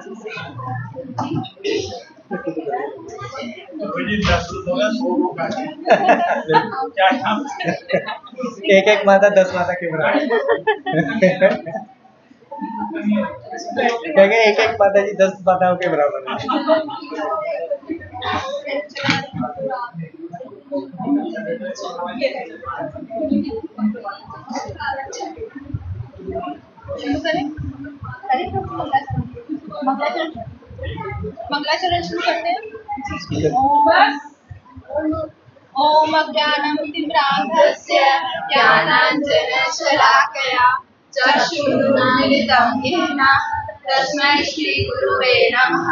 एक एक माता 10 माता के बराबर। एक एक माता जी 10 माताओं के बराबर है। मंगलाचरण शुरू करते हैं। ओम अज्ञानं तिम्रान्धस्य ज्ञानाञ्जनशलाकया चक्षुरुन्मीलितं येन तस्मै श्रीगुरुवे नमः।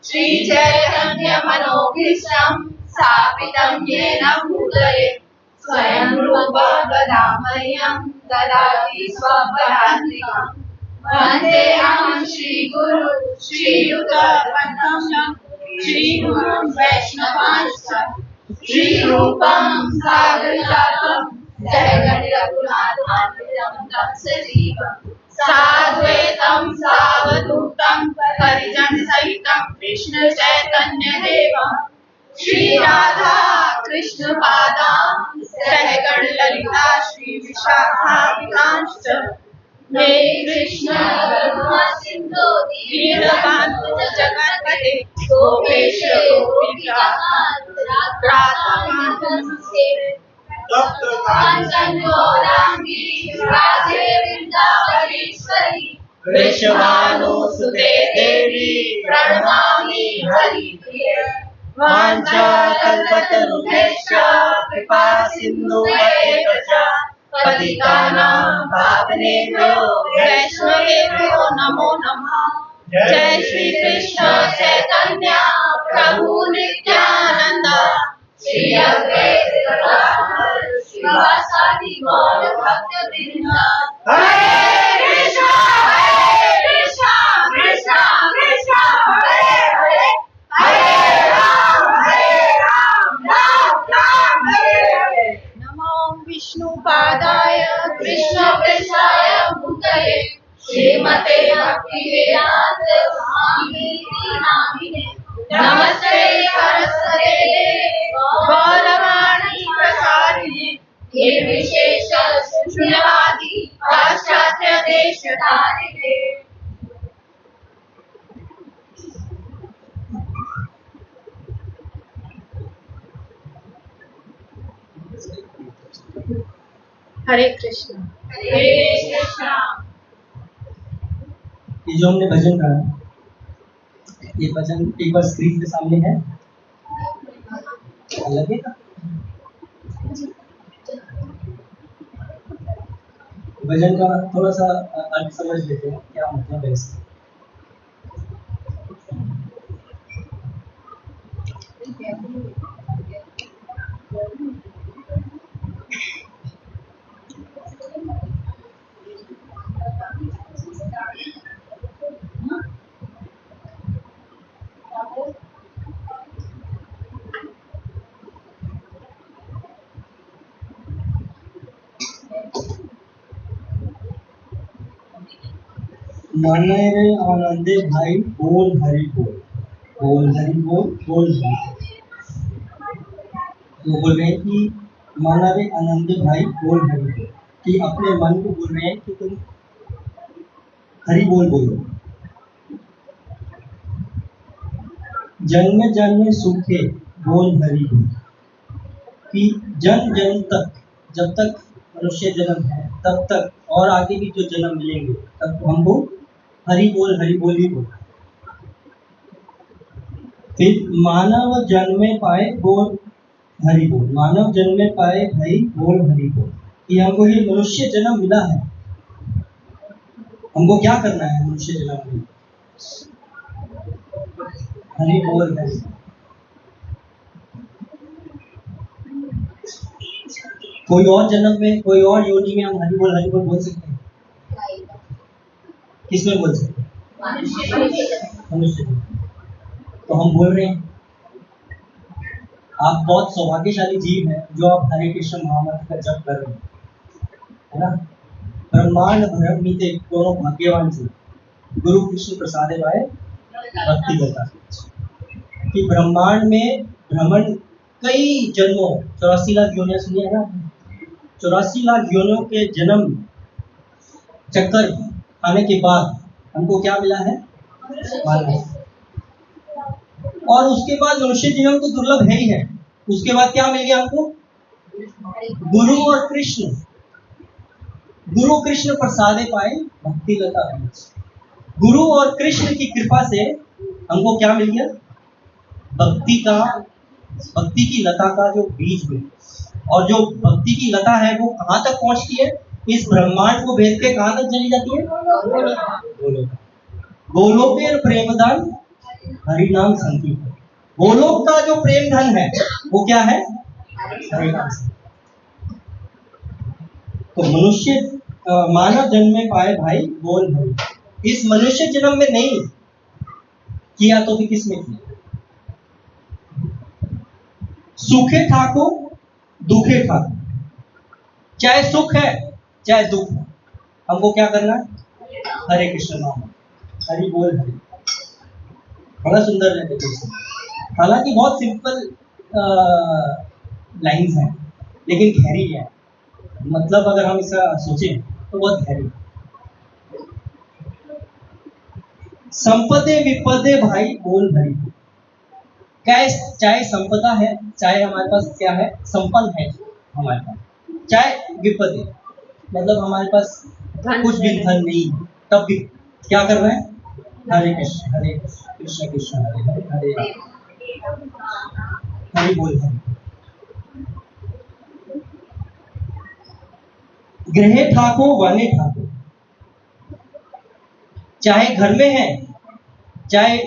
श्रीचैतन्यमनोभीष्टं स्थापितं येन भूतले स्वयं रूपा कदा मह्यं ददाति स्वपदान्तिकम्। वन्देऽहं श्रीगुरु श्रीयुतपद्मं श्रीगुरुं वैष्णवांश्च श्रीरूपं साग्रजातं जगद्रघुनाथान्वितं तं सजीवं साद्वैतं सावधूतं परिजनसहितं कृष्ण चैतन्यदेवं श्रीराधा कृष्णपादां सहगण ललिता श्रीविशाखान्वितांश्च हे कृष्ण करुणा सिंधु दीनबन्धु जगत्पते गोपेश गोपिका राधाकान्त कांचन गौरांगी राधे वृंदावनेश्वरी वृषभानुसुते देवी प्रणमामि हरिप्रिये। वाञ्छाकल्पतरुभ्यश्च कृपा सिन्धुभ्येव च पतितानां पावनेभ्यो वैष्णवेभ्यो नमो नमः। जय श्री कृष्ण चैतन्य प्रभु नित्यानंद श्री अद्वैत गदाधर श्रीवासादि गौर भक्तवृंद। हरे कृष्ण कृष्ण कृष्ण हरे हरे हरे राम राम हरे हरे। नमो विष्णुपादाय कृष्णप्रेष्ठाय भूतले श्रीमते भक्तिवेदांत स्वामी नामिने नमस्ते सरस्वते गौरवाणी प्रसारिणे निर्विशेष शून्यवादी पाश्चात्य देशधारिणे। हरे कृष्ण हरे कृष्ण। ये जो हमने भजन गाया, ये भजन एक बार स्क्रीन के सामने है, लगेगा। भजन का थोड़ा सा अर्थ समझ लेते हैं, क्या मतलब है इसका। माने रे आनंदे भाई बोल हरि बोल, बोल हरि बोल, बोल हरि। तो बोल रहे हैं कि माना रे आनंदे भाई बोल हरि बोल, कि अपने मन को बोल रहे हैं कि तुम हरि बोल बोलो। जन्म जन्म सुखे बोल हरि बोल, कि जन जन तक, जब तक मनुष्य जन्म है तब तक और आगे भी जो जन्म मिलेंगे तब हमको हरि बोल ही बोल। फिर मानव जन्मे पाए बोल हरि बोल, मानव जन्मे पाए भाई बोल हरि बोल, कि हमको ये मनुष्य जन्म मिला है, हमको क्या करना है मनुष्य जन्म में, हरि बोल हरि। कोई और जन्म में, कोई और योनि में हम हरि बोल बोल सकते हैं? किसमें बोल सकते हैं? मनुष्य। तो हम बोल रहे हैं। आप बहुत सौभाग्यशाली जीव हैं जो आप हरे कृष्ण महामंत्र का जप कर रहे हैं, है ना। ब्रह्मांड भरम नीते दोनों भाग्यवान जीव, गुरु कृष्ण प्रसादे भाई भक्ति लता कि ब्रह्मांड में भ्रमण कई जन्मों 84 लाख योनियां सुनी है ना, 84 लाख योनियों के जन्म चक्कर आने के बाद हमको क्या मिला है? मानव। और उसके बाद मनुष्य जीवन तो दुर्लभ है ही है। उसके बाद क्या मिल गया हमको? गुरु और कृष्ण। गुरु कृष्ण प्रसादे पाए भक्ति लता। गुरु और कृष्ण की कृपा से हमको क्या मिल गया? भक्ति की लता का जो बीज मिला। और जो भक्ति की लता है वो कहाँ तक पहुंचती है? इस ब्रह्मांड को भेद के कहाँ तक चली जाती है? गोलोकेर प्रेमधन हरिनाम संकीर्तन। गोलोक का जो प्रेम धन है वो क्या है? हरिनाम। तो मनुष्य मानव जन्म में पाए भाई बोल हरि। इस मनुष्य जन्म में नहीं किया तो भी किसमें किया? सुखे ठाकुर दुखे ठाकुर। चाहे सुख है चाहे दुख है, हमको क्या करना है? हरे कृष्ण नाम, हरि बोल हरि। बड़ा सुंदर है देखो। हालांकि बहुत सिंपल लाइंस हैं लेकिन गहरी है। मतलब अगर हम इसका सोचें तो बहुत गहरी। संपदे विपदे भाई बोल हरि। चाहे संपदा है, चाहे हमारे पास क्या है? संपन्न है हमारे पास, चाहे विपदे मतलब हमारे पास कुछ भी धन नहीं है, तब भी क्या कर रहे हैं? हरे कृष्ण कृष्ण कृष्ण हरे हरे हरे राम हरि बोल हरि। गृहे ठाकुर वने ठाकुर। चाहे घर में है, चाहे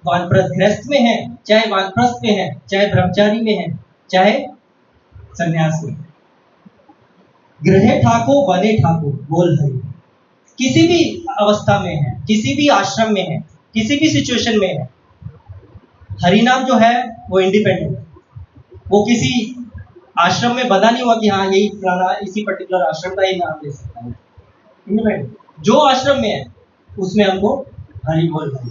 वानप्रस्थ में है, चाहे वानप्रस्थ में है, चाहे ब्रह्मचारी में है, चाहे संन्यास में। गृहे ठाकुर वने ठाकुर बोल हरि। किसी भी अवस्था में है, किसी भी आश्रम में है, किसी भी सिचुएशन में है, हरिनाम जो है वो इंडिपेंडेंट। वो किसी आश्रम में बंधा नहीं हुआ कि हाँ यही फलाना इसी पर्टिकुलर आश्रम का ही नाम ले सकता है। इंडिपेंडेंट जो आश्रम में है उसमें हमको हरि बोल हरि।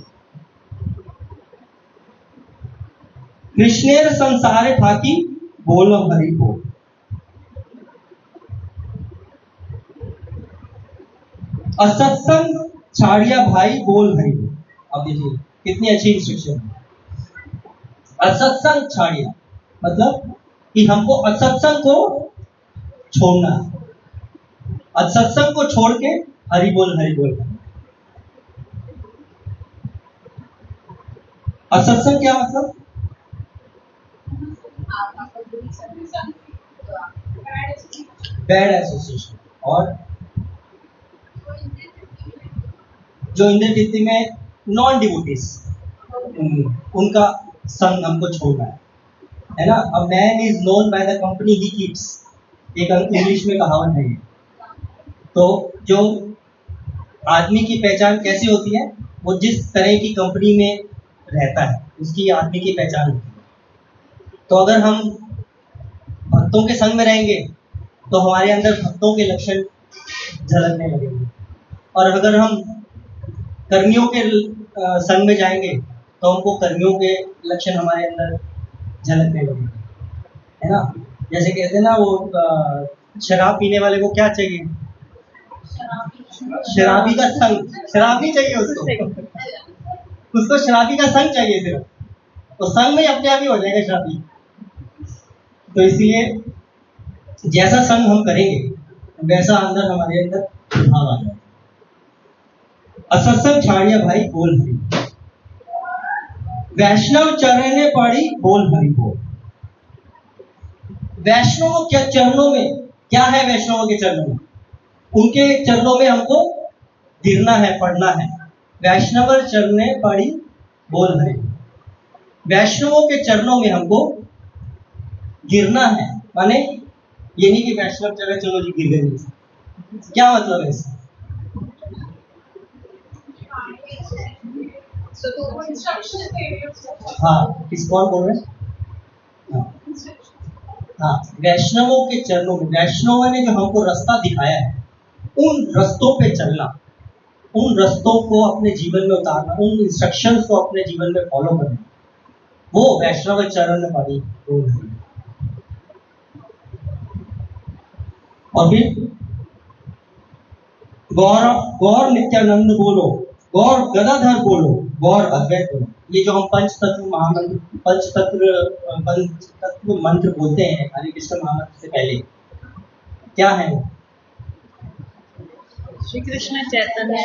कृष्णेर संसारे ठाकी बोलो हरि बोल। असत्संग छाड़िया भाई बोल हरि। अब देखिए कितनी अच्छी इंस्ट्रक्शन है। असत्संग छाड़िया मतलब कि हमको असत्संग को छोड़ना है। असत्संग को छोड़ के हरि बोल हरि बोल। असत्संग क्या मतलब? Bad association. और जो इंद्र तृप्ति में नॉन डिवोटीज उनका संग हमको छोड़ना है ना। A man is known by the company he keeps, एक इंग्लिश में कहावत है। तो जो आदमी की पहचान कैसी होती है? वो जिस तरह की कंपनी में रहता है उसकी आदमी की पहचान होती है। तो अगर हम भक्तों के संग में रहेंगे तो हमारे अंदर भक्तों के लक्षण झलकने लगेंगे। और अगर हम कर्मियों के संग में जाएंगे तो हमको कर्मियों के लक्षण हमारे अंदर झलकने लगेंगे, है ना। जैसे कहते हैं ना वो शराब पीने वाले को क्या चाहिए? शराबी का संग। शराबी चाहिए उसको शराबी का संग चाहिए सिर्फ। तो संग में अपने आप ही हो जाएगा शराबी। तो इसलिए जैसा संग हम करेंगे वैसा अंदर हमारे अंदर भाव आ जाएगा। असत्संग छाड़िया भाई बोल हरि। वैष्णव चरणे पड़ी बोल हरि बोल। वैष्णवों के चरणों में क्या है? वैष्णवों के चरणों में उनके चरणों में हमको गिरना है, पढ़ना है। वैष्णव चरणे पड़ी बोल हरि। वैष्णवों के चरणों में हमको गिरना है, माने ये नहीं कि वैष्णव चरण चलो जी गिर गए। क्या मतलब है इसका? हाँ, किस कौन बोल रहे हैं? हाँ, वैष्णवों के चरणों में, वैष्णवों ने जो हमको रास्ता दिखाया है उन रास्तों पे चलना, उन रस्तों को अपने जीवन में उतारना, उन इंस्ट्रक्शंस को अपने जीवन में फॉलो करना, वो वैष्णव चरण पड़ी बोल है। और फिर गौर नित्यानंद बोलो, गौर गदाधर बोलो, गौर अद्वैत बोलो। ये जो हम पंचतत्व मंत्र बोलते हैं हरे कृष्ण महामंत्र से पहले, क्या है वो? श्री कृष्ण चैतन्य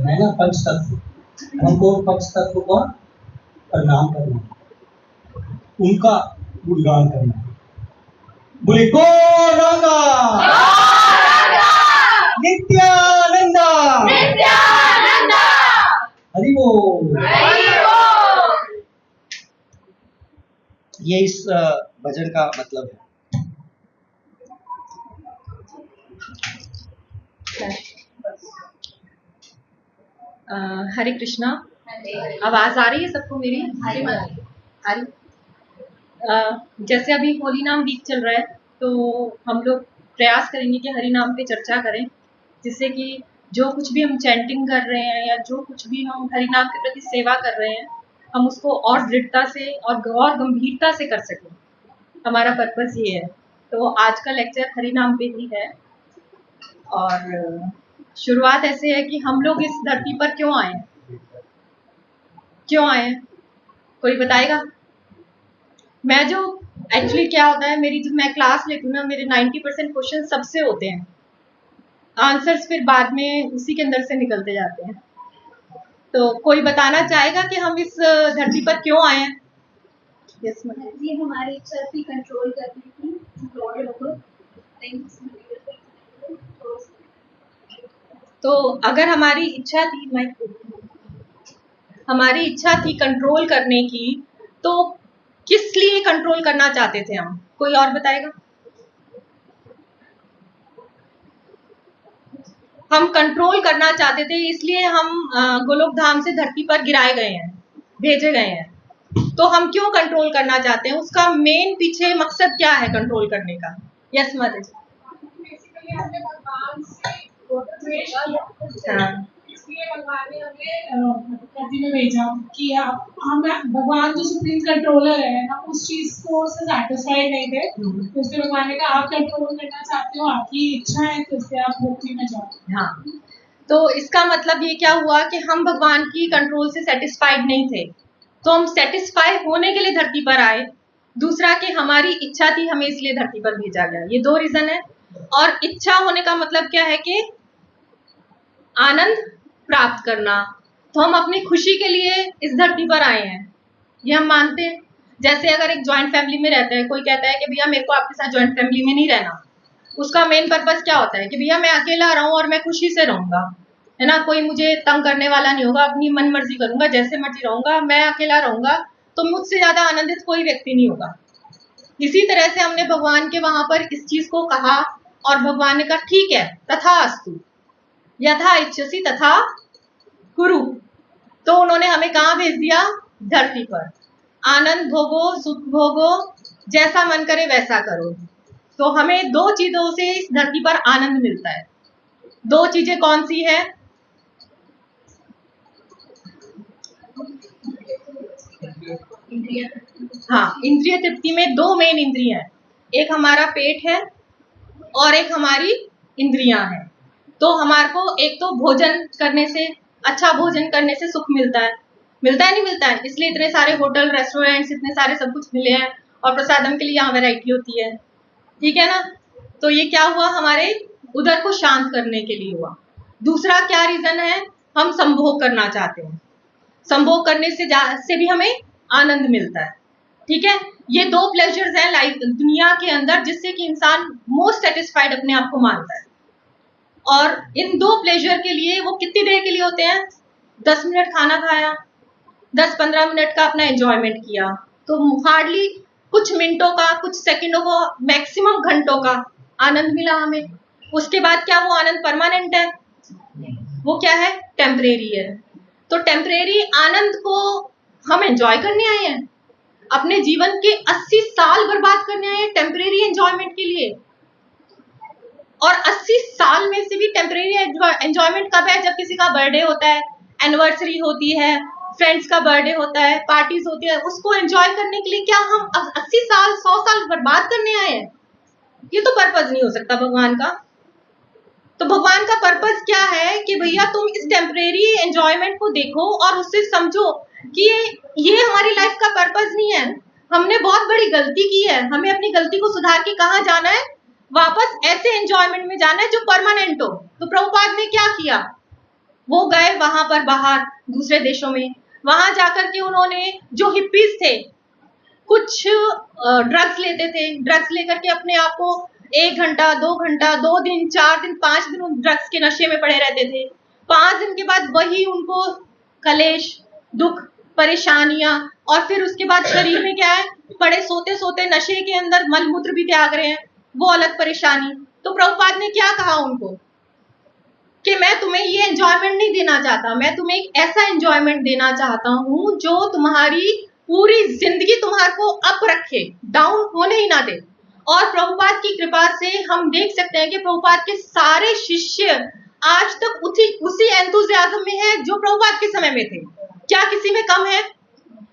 है ना पंचतत्व। हमको पंचतत्व का प्रणाम करना, उनका गुणगान करना। बोले गौरांगा नित्यानंदा हरि बोल। ये इस भजन का मतलब है। हरे कृष्णा। आवाज आ रही है सबको मेरी? आ रही। जैसे अभी होली नाम वीक चल रहा है, तो हम लोग प्रयास करेंगे कि हरि नाम पे चर्चा करें, जिससे कि जो कुछ भी हम चैंटिंग कर रहे हैं या जो कुछ भी हम हरि नाम के प्रति सेवा कर रहे हैं, हम उसको और दृढ़ता से और गंभीरता से कर सकें। हमारा पर्पस ये है। तो आज का लेक्चर हरि नाम पे ही है। और शुरुआत ऐसे है कि हम लोग इस धरती पर क्यों आए, कोई बताएगा? मैं जो एक्चुअली क्या होता है, मेरी जब मैं क्लास लेती हूँ ना, मेरे 90% क्वेश्चन सबसे होते हैं, आंसर्स फिर बाद में उसी के अंदर से निकलते जाते हैं। तो कोई बताना चाहेगा कि हम इस धरती पर क्यों आए हैं? Yes ma'am. ये हमारी इच्छा थी कंट्रोल करने की, तो अगर हमारी इच्छा थी कंट्रोल करने की, तो किस लिए कंट्रोल करना चाहते थे हम? कोई और बताएगा? हम कंट्रोल करना चाहते थे, इसलिए हम गोलोक धाम से धरती पर गिराए गए हैं, भेजे गए हैं। तो हम क्यों कंट्रोल करना चाहते हैं? उसका मेन पीछे मकसद क्या है कंट्रोल करने का? Yes mother. इसलिए भगवान ने हमें धरती में भेजा कि हम भगवान जो सुप्रीम कंट्रोलर है ना, उस चीज को से सेटिस्फाइड नहीं थे। तो इसलिए भगवान ने कहा आप कंट्रोल करना चाहते हो, आपकी इच्छा है, तो इसलिए आप भक्ति में जाओ। हाँ, तो इसका मतलब ये क्या हुआ कि हम भगवान की कंट्रोल से सेटिस्फाइड नहीं थे, तो हम सेटिस्फाई होने के लिए धरती पर आए। दूसरा कि हमारी इच्छा थी, हमें इसलिए धरती पर भेजा गया। ये दो रीजन है। और इच्छा होने का मतलब क्या है कि आनंद प्राप्त करना। तो हम अपनी खुशी के लिए इस धरती पर आए हैं, ये हम मानते हैं। जैसे अगर एक ज्वाइंट फैमिली में रहता है, कोई कहता है कि भैया मेरे को आपके साथ ज्वाइंट फैमिली में नहीं रहना, उसका मेन पर्पस क्या होता है कि भैया मैं अकेला रहूं और मैं खुशी से रहूंगा, है ना, कोई मुझे तंग करने वाला नहीं होगा, अपनी मन मर्जी करूंगा, जैसे मर्जी रहूंगा, मैं अकेला रहूंगा, तो मुझसे ज्यादा आनंदित कोई व्यक्ति नहीं होगा। इसी तरह से हमने भगवान के वहां पर इस चीज को कहा और भगवान ने कहा ठीक है, तथास्तु, यथा इच्छसि तथा कुरु। तो उन्होंने हमें कहाँ भेज दिया? धरती पर। आनंद भोगो, सुख भोगो, जैसा मन करे वैसा करो। तो हमें दो चीजों से इस धरती पर आनंद मिलता है। दो चीजें कौन सी है? हाँ, इंद्रिय तृप्ति में दो मेन इंद्रियां हैं, एक हमारा पेट है और एक हमारी इंद्रियां हैं। तो हमारे को एक तो भोजन करने से, अच्छा भोजन करने से सुख मिलता है, नहीं मिलता है? इसलिए इतने सारे होटल, रेस्टोरेंट्स, इतने सारे सब कुछ मिले हैं, और प्रसादम के लिए यहाँ वैरायटी होती है, ठीक है ना। तो ये क्या हुआ? हमारे उदर को शांत करने के लिए हुआ। दूसरा क्या रीजन है? हम संभोग करना चाहते हैं। संभोग करने से भी हमें आनंद मिलता है, ठीक है। ये दो प्लेजर्स हैं लाइफ दुनिया के अंदर, जिससे कि इंसान मोस्ट सेटिस्फाइड अपने आप को मानता है। और इन दो प्लेजर के लिए वो कितनी देर के लिए होते हैं? 10 मिनट खाना खाया, 10-15 मिनट का अपना एंजॉयमेंट किया, तो हार्डली कुछ मिनटों का, कुछ सेकंडों को, मैक्सिमम घंटों का आनंद मिला हमें। उसके बाद क्या वो आनंद परमानेंट है? वो क्या है? टेम्परेरी है। तो टेम्परेरी आनंद को हम एंजॉय करने आए हैं? अपने जीवन के 80 साल बर्बाद करने आए हैं टेम्परेरी एंजॉयमेंट के लिए? और 80 साल में से भी टेम्परेरी एंजॉयमेंट कब है? जब किसी का बर्थडे होता है, एनिवर्सरी होती है, फ्रेंड्स का बर्थडे होता है, पार्टीज होती है, उसको एंजॉय करने के लिए क्या हम 80 साल 100 साल बर्बाद करने आए हैं? ये तो पर्पस नहीं हो सकता भगवान का। तो भगवान का पर्पस क्या है कि भैया तुम इस टेम्परेरी एंजॉयमेंट को देखो और उससे समझो कि ये हमारी लाइफ का पर्पस नहीं है। हमने बहुत बड़ी गलती की है, हमें अपनी गलती को सुधार के कहाँ जाना है? वापस ऐसे एंजॉयमेंट में जाना है जो परमानेंट हो। तो प्रभुपाद ने क्या किया? वो गए वहां पर बाहर दूसरे देशों में, वहां जाकर के उन्होंने, जो हिप्पीज थे, कुछ ड्रग्स लेते थे, ड्रग्स लेकर के अपने आप को 1 घंटा 2 घंटा 2 दिन 4 दिन 5 दिन उन ड्रग्स के नशे में पड़े रहते थे। 5 दिन के बाद वही उनको कलेश, दुख, परेशानियां, और फिर उसके बाद शरीर में क्या है? पड़े सोते सोते नशे के अंदर मलमूत्र भी त्याग रहे हैं, वो अलग परेशानी। तो प्रभुपाद ने क्या कहा उनको कि मैं तुम्हें ये एंजॉयमेंट नहीं देना चाहता, मैं तुम्हें एक ऐसा एंजॉयमेंट देना चाहता हूं जो तुम्हारी पूरी जिंदगी तुम्हारे को अप रखे, डाउन होने ही ना दे। और प्रभुपाद की कृपा से हम देख सकते हैं कि प्रभुपाद के सारे शिष्य आज तक उसी एंथुसियाज्म में है जो प्रभुपाद के समय में थे। क्या किसी में कम है?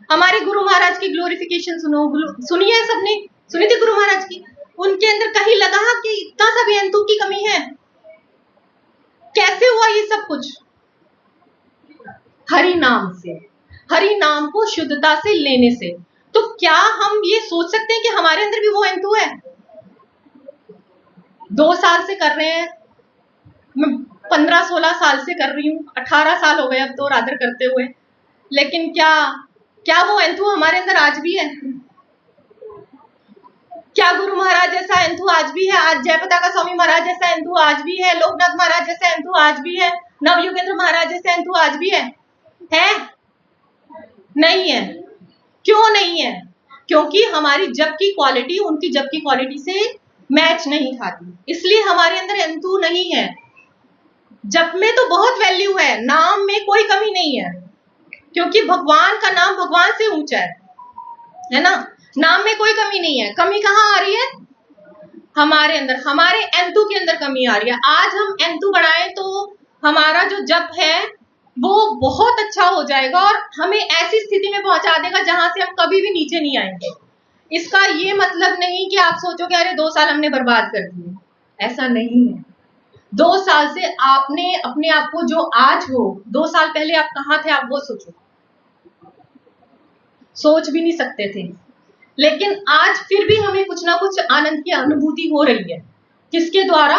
हमारे गुरु महाराज की ग्लोरिफिकेशन सुनी है सबने? सुनी थी गुरु महाराज की? उनके अंदर कहीं लगा कि इतना सा भी एंथु की कमी है? कैसे हुआ ये सब कुछ? हरि नाम से, हरि नाम को शुद्धता से लेने से। तो क्या हम ये सोच सकते हैं कि हमारे अंदर भी वो एंथु है? 2 साल से कर रहे हैं, मैं 15-16 साल से कर रही हूँ, 18 साल हो गए अब तो राधर करते हुए, लेकिन क्या वो एंथु हमारे अंदर आज भी है? क्या गुरु महाराज जैसा एंथु आज भी है? आज जयपताका स्वामी महाराज जैसा एंथु आज भी है? लोकनाथ महाराज जैसा एंथु आज भी है? नवयुगेंद्र महाराज जैसा एंथु आज भी है? नहीं है। क्यों नहीं है? क्योंकि हमारी जप की क्वालिटी उनकी जप की क्वालिटी से मैच नहीं खाती, इसलिए हमारे अंदर एंथु नहीं है। जप में तो बहुत वैल्यू है, नाम में कोई कमी नहीं है, क्योंकि भगवान का नाम भगवान से ऊंचा है ना? नाम में कोई कमी नहीं है। कमी कहाँ आ रही है? हमारे अंदर, हमारे एंथु के अंदर कमी आ रही है। आज हम एंथु बढ़ाएं तो हमारा जो जप है वो बहुत अच्छा हो जाएगा और हमें ऐसी स्थिति में पहुंचा देगा जहां से हम कभी भी नीचे नहीं आएंगे। इसका ये मतलब नहीं कि आप सोचो कि अरे 2 साल हमने बर्बाद कर दिए, ऐसा नहीं है। 2 साल से आपने अपने आप को जो आज हो, 2 साल पहले आप कहाँ थे आप वो सोचो, सोच भी नहीं सकते थे। लेकिन आज फिर भी हमें कुछ ना कुछ आनंद की अनुभूति हो रही है। किसके द्वारा?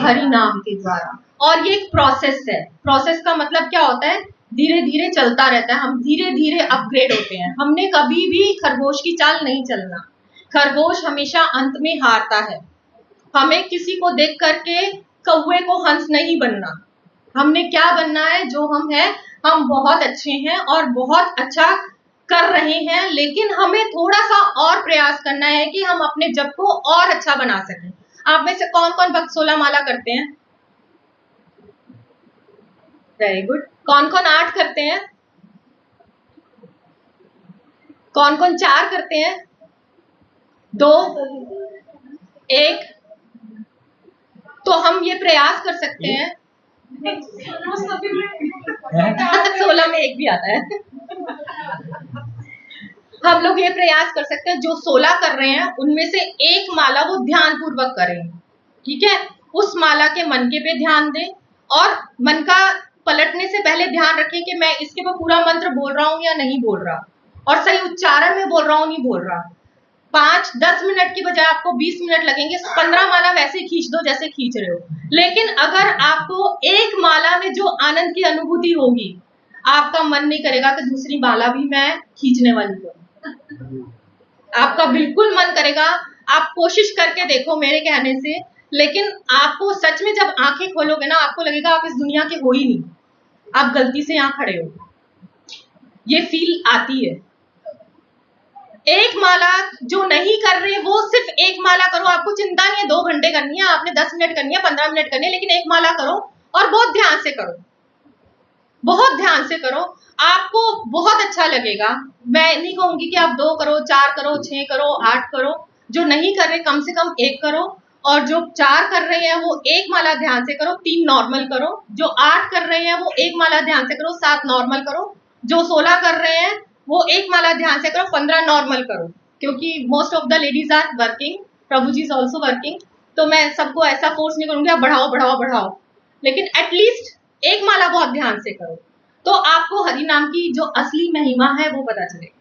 हरि नाम के द्वारा। और ये एक प्रोसेस है। प्रोसेस का मतलब क्या होता है? धीरे धीरे चलता रहता है, हम धीरे धीरे अपग्रेड होते हैं। हमने कभी भी खरगोश की चाल नहीं चलना। खरगोश हमेशा अंत में हारता है। हमें किसी को देख करके कौवे को हंस नहीं बनना। हमने क्या बनना है? जो हम हैं, हम बहुत अच्छे हैं और बहुत अच्छा कर रहे हैं, लेकिन हमें थोड़ा सा और प्रयास करना है कि हम अपने जप को और अच्छा बना सकें। आप में से कौन कौन भक्त 16 माला करते हैं? Very good. कौन कौन 8 करते हैं? कौन कौन 4 करते हैं? 2, 1। तो हम ये प्रयास कर सकते हैं 16 में 1 भी आता है। हम लोग ये प्रयास कर सकते हैं, जो 16 कर रहे हैं उनमें से 1 माला वो ध्यान पूर्वक करें, ठीक है? उस माला के मनके पे ध्यान दें और मन का पलटने से पहले ध्यान रखें कि मैं इसके पर पूरा मंत्र बोल रहा हूं या नहीं बोल रहा, और सही उच्चारण में बोल रहा हूं नहीं बोल रहा। 5-10 मिनट की बजाय आपको 20 मिनट लगेंगे। 15 माला वैसे खींच दो जैसे खींच रहे हो, लेकिन अगर आपको 1 माला में जो आनंद की अनुभूति होगी, आपका मन नहीं करेगा कि दूसरी माला भी मैं खींचने वाली हूँ। आपका बिल्कुल मन करेगा। आप कोशिश करके देखो मेरे कहने से, लेकिन आपको सच में जब आंखें खोलोगे ना, आपको लगेगा आप इस दुनिया के हो ही नहीं, आप गलती से यहाँ खड़े हो। ये फील आती है। 1 माला जो नहीं कर रहे वो सिर्फ 1 माला करो। आपको चिंता नहीं है 2 घंटे करनी है, आपने 10 मिनट करनी है, 15 मिनट करनी है, लेकिन 1 माला करो और बहुत ध्यान से करो, बहुत ध्यान से करो। आपको बहुत अच्छा लगेगा। मैं नहीं कहूंगी कि आप 2 करो, 4 करो, 6 करो, 8 करो। जो नहीं कर रहे कम से कम 1 करो और जो 4 कर रहे हैं वो 1 माला ध्यान से करो, 3 नॉर्मल करो। जो 8 कर रहे हैं वो 1 माला ध्यान से करो, 7 नॉर्मल करो। जो 16 कर रहे हैं वो 1 माला ध्यान से करो, 15 नॉर्मल करो। क्योंकि most of the ladies are working, Prabhu ji is also working, तो मैं सबको ऐसा फोर्स नहीं करूंगी आप बढ़ाओ बढ़ाओ बढ़ाओ, लेकिन एटलीस्ट 1 माला बहुत ध्यान से करो, तो आपको हरि नाम की जो असली महिमा है वो पता चलेगी।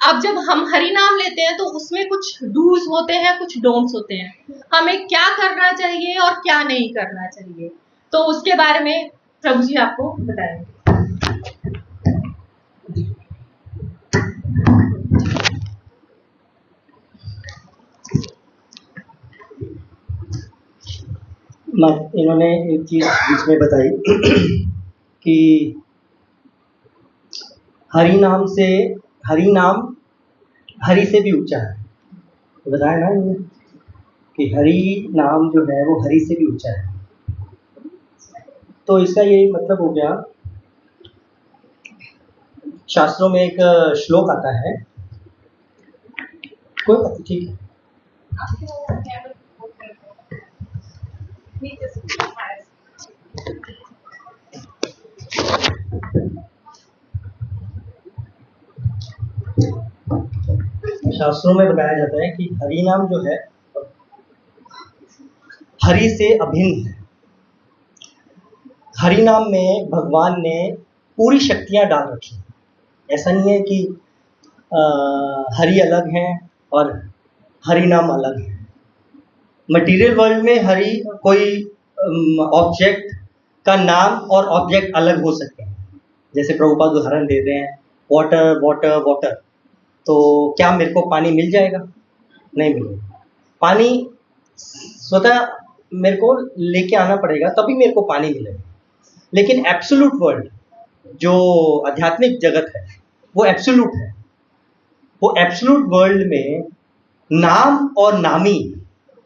अब जब हम हरि नाम लेते हैं तो उसमें कुछ डूज होते हैं, कुछ डोंट्स होते हैं, हमें क्या करना चाहिए और क्या नहीं करना चाहिए, तो उसके बारे में प्रभु जी आपको बताएंगे। इन्होंने एक चीज बीच में बताई कि हरि नाम हरि से भी ऊंचा है। तो बताया ना इन्होंने कि हरि नाम जो है वो हरि से भी ऊंचा है। तो इसका ये मतलब हो गया, शास्त्रों में एक श्लोक आता है, कोई बात ठीक है, शास्त्रों में बताया जाता है कि हरि नाम जो है हरि से अभिन्न है। हरि नाम में भगवान ने पूरी शक्तियां डाल रखी हैं। ऐसा नहीं है कि हरि अलग है और हरि नाम अलग है। मटेरियल वर्ल्ड में हरि कोई ऑब्जेक्ट का नाम और ऑब्जेक्ट अलग हो सकते हैं। जैसे प्रभुपाद उदाहरण दे रहे हैं, वाटर वाटर वाटर, तो क्या मेरे को पानी मिल जाएगा? नहीं मिलेगा। पानी स्वतः मेरे को लेके आना पड़ेगा तभी मेरे को पानी मिलेगा। लेकिन एब्सोल्यूट वर्ल्ड, जो आध्यात्मिक जगत है, वो एब्सोल्यूट है। वो एब्सोल्यूट वर्ल्ड में नाम और नामी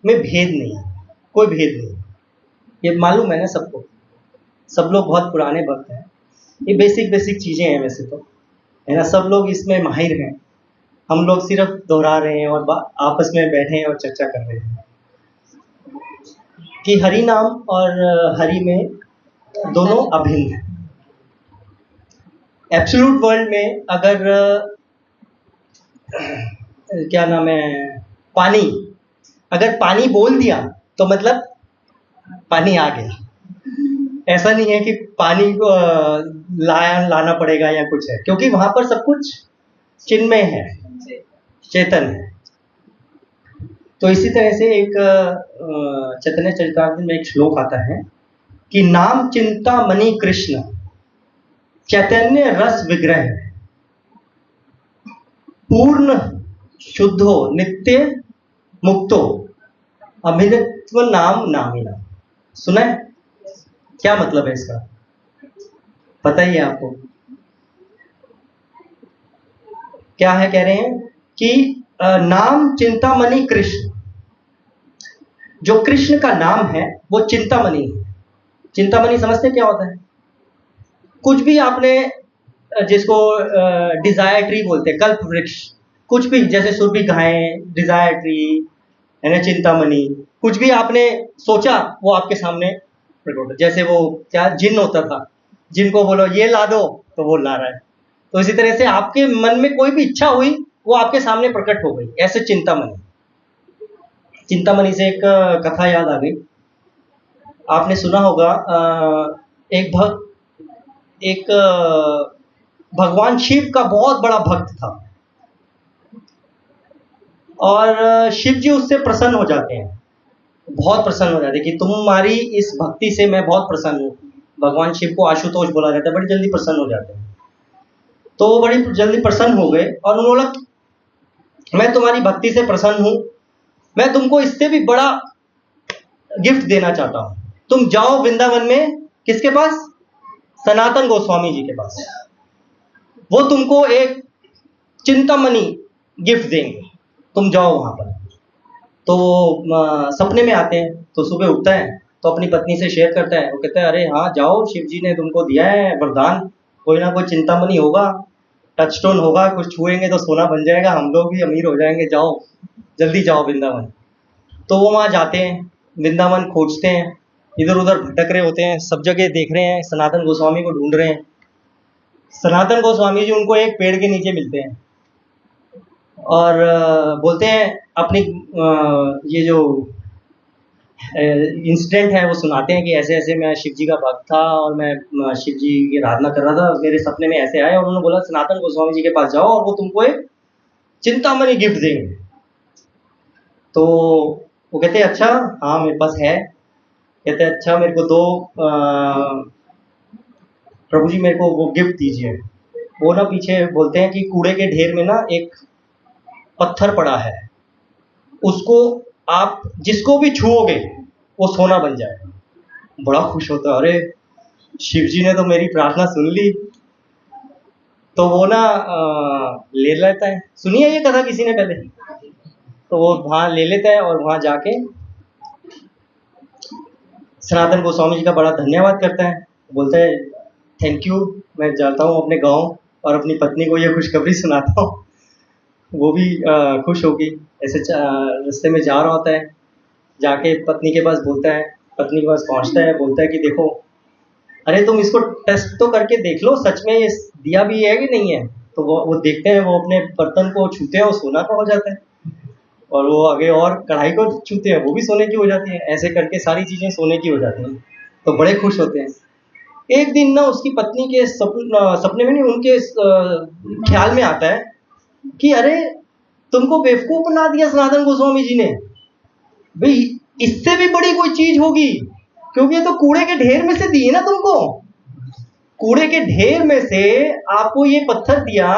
में भेद नहीं है, कोई भेद नहीं। ये मालूम है ना सबको, सब लोग बहुत पुराने भक्त हैं। ये बेसिक चीज़ें हैं वैसे तो, है ना, सब लोग इसमें माहिर हैं। हम लोग सिर्फ दोहरा रहे हैं और आपस में बैठे हैं और चर्चा कर रहे हैं कि हरि नाम और हरि में दोनों अभिन्न हैं। एब्सोल्यूट वर्ल्ड में अगर क्या नाम है, पानी, अगर पानी बोल दिया तो मतलब पानी आ गया। ऐसा नहीं है कि पानी को लाना पड़ेगा या कुछ है, क्योंकि वहां पर सब कुछ चिन्मय है, चेतन है। तो इसी तरह से एक चैतन्य चरितामृत में एक श्लोक आता है कि नाम चिंता मणि कृष्ण चैतन्य रस विग्रह पूर्ण शुद्धो नित्य मुक्तो अभिनत्व नाम नामिना। सुना है? क्या मतलब है इसका? पता ही है आपको क्या है? कह रहे हैं कि नाम चिंतामणि कृष्ण, जो कृष्ण का नाम है वो चिंतामणि है। चिंतामणि समझते क्या होता है? कुछ भी आपने, जिसको डिजायर ट्री बोलते हैं, कल्प वृक्ष, कुछ भी, जैसे सुरभि घाएं, डिजायर ट्री है ना, चिंतामणि, कुछ भी आपने सोचा वो आपके सामने प्रकट होता। जैसे वो क्या जिन होता था, जिन को बोलो ये ला दो तो वो ला रहा है। तो इसी तरह से आपके मन में कोई भी इच्छा हुई वो आपके सामने प्रकट हो गई। ऐसे चिंतामणि। चिंतामणि से एक कथा याद आ गई, आपने सुना होगा, एक भगवान शिव का बहुत बड़ा भक्त था और शिव जी उससे प्रसन्न हो जाते हैं, बहुत प्रसन्न हो जाते हैं कि तुम्हारी इस भक्ति से मैं बहुत प्रसन्न हूँ। भगवान शिव को आशुतोष बोला जाता है, बड़ी जल्दी प्रसन्न हो जाते हैं। तो वो बड़ी जल्दी प्रसन्न हो गए और उन्होंने बोला, मैं तुम्हारी भक्ति से प्रसन्न हूँ, मैं तुमको इससे भी बड़ा गिफ्ट देना चाहता हूँ। तुम जाओ वृंदावन में, किसके पास? सनातन गोस्वामी जी के पास। वो तुमको एक चिंतामणि गिफ्ट देंगे, तुम जाओ वहां पर। तो सपने में आते हैं, तो सुबह उठता है तो अपनी पत्नी से शेयर करता है। वो कहता है, अरे हाँ जाओ, शिव जी ने तुमको दिया है वरदान, कोई ना कोई चिंतामणि होगा, टचस्टोन होगा, कुछ छुएंगे तो सोना बन जाएगा, हम लोग भी अमीर हो जाएंगे, जाओ जल्दी जाओ वृंदावन। तो वो वहाँ जाते हैं, वृंदावन खोजते हैं, इधर उधर भटक रहे होते हैं, सब जगह देख रहे हैं, सनातन गोस्वामी को ढूंढ रहे हैं। सनातन गोस्वामी जी उनको एक पेड़ के नीचे मिलते हैं और बोलते हैं अपनी ये जो इंसिडेंट है वो सुनाते हैं कि ऐसे ऐसे मैं शिव जी का भक्त था और मैं शिव जी की आराधना कर रहा था, मेरे सपने में ऐसे आए और उन्होंने बोला सनातन गोस्वामी जी के पास जाओ और वो तुमको एक चिंतामणि गिफ्ट देंगे। तो वो कहते हैं अच्छा हाँ मेरे पास है। कहते हैं अच्छा मेरे को दो प्रभु जी मेरे को वो गिफ्ट दीजिए। वो ना पीछे बोलते हैं कि कूड़े के ढेर में ना एक पत्थर पड़ा है, उसको आप जिसको भी छुओगे वो सोना बन जाएगा। बड़ा खुश होता है, अरे शिव जी ने तो मेरी प्रार्थना सुन ली। तो वो ना ले लेता है, सुनिए ये कथा किसी ने पहले, तो वो वहाँ ले लेता है और वहाँ जाके सनातन गोस्वामी जी का बड़ा धन्यवाद करता है, बोलता है थैंक यू, मैं जाता हूँ अपने गांव और अपनी पत्नी को ये खुशखबरी सुनाता हूँ। वो भी खुश होगी। ऐसे रास्ते में जा रहा होता है, जाके पत्नी के पास बोलता है, पत्नी के पास पहुँचता है, बोलता है कि देखो अरे तुम इसको टेस्ट तो करके देख लो सच में ये दिया भी है कि नहीं है। तो वो देखते हैं, वो अपने बर्तन को छूते हैं, वो सोना का हो जाता है, और वो आगे और कढ़ाई को छूते हैं, वो भी सोने की हो जाती है। ऐसे करके सारी चीज़ें सोने की हो जाती हैं, तो बड़े खुश होते हैं। एक दिन ना उसकी पत्नी के सपने में नहीं, उनके ख्याल में आता है कि अरे तुमको बेवकूफ बना दिया सनातन गोस्वामी जी ने, भाई इससे भी बड़ी कोई चीज होगी, क्योंकि ये तो कूड़े के ढेर में से दिए ना तुमको, कूड़े के ढेर में से आपको ये पत्थर दिया,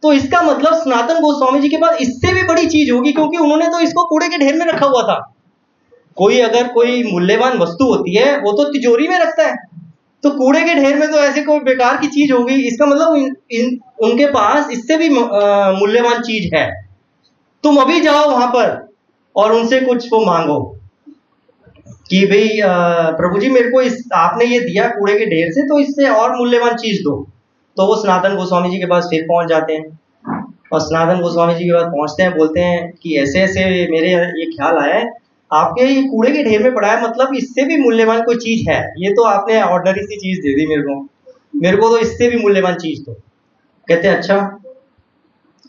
तो इसका मतलब सनातन गोस्वामी जी के पास इससे भी बड़ी चीज होगी, क्योंकि उन्होंने तो इसको कूड़े के ढेर में रखा हुआ था। कोई अगर कोई मूल्यवान वस्तु होती है वो तो तिजोरी में रखता है, तो कूड़े के ढेर में तो ऐसे कोई बेकार की चीज होगी, इसका मतलब उनके पास इससे भी मूल्यवान चीज है। तुम अभी जाओ वहां पर और उनसे कुछ वो मांगो कि भाई प्रभु जी मेरे को आपने ये दिया कूड़े के ढेर से, तो इससे और मूल्यवान चीज दो। तो वो सनातन गोस्वामी जी के पास फिर पहुंच जाते हैं और सनातन गोस्वामी जी के पास पहुंचते हैं, बोलते हैं कि ऐसे ऐसे मेरे ये ख्याल आया है, आपके ये कूड़े के ढेर में पड़ा है, मतलब इससे भी मूल्यवान कोई चीज है, ये तो आपने ऑर्डिनरी सी चीज दे दी मेरे को तो इससे भी मूल्यवान चीज दो। कहते हैं अच्छा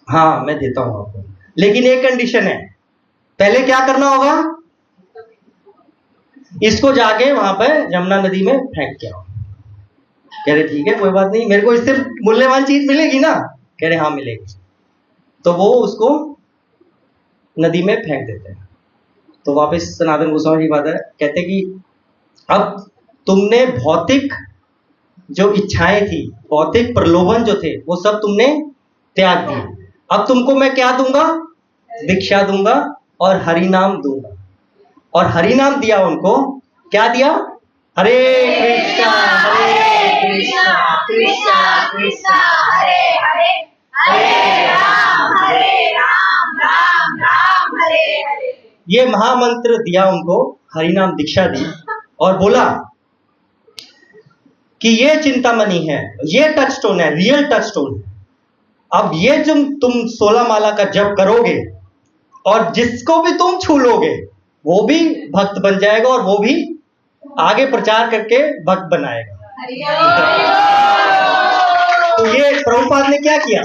हाँ मैं देता हूँ आपको, लेकिन एक कंडीशन है, पहले क्या करना होगा, इसको जाके वहां पर यमुना नदी में फेंक के आओ। कह रहे ठीक है कोई बात नहीं, मेरे को इससे मूल्यवान चीज मिलेगी ना, कह रहे हाँ मिलेगी। तो वो उसको नदी में फेंक देते हैं। तो वापस सनातन गोस्वामी जी बात है, कहते कि अब तुमने भौतिक जो इच्छाएं थी, भौतिक प्रलोभन जो थे, वो सब तुमने त्याग दिए, अब तुमको मैं क्या दूंगा, दीक्षा दूंगा और हरि नाम दूंगा। और हरि नाम दिया उनको, क्या दिया, हरे कृष्णा कृष्णा कृष्णा हरे हरे, हरे राम राम राम हरे हरे। ये महामंत्र दिया उनको, हरि नाम दीक्षा दी और बोला कि ये चिंतामणि है, ये टच स्टोन है, रियल टच स्टोन है। अब ये जो तुम 16 माला का जप करोगे और जिसको भी तुम छू लोगे वो भी भक्त बन जाएगा और वो भी आगे प्रचार करके भक्त बनाएगा। तो ये प्रभुपाद ने क्या किया,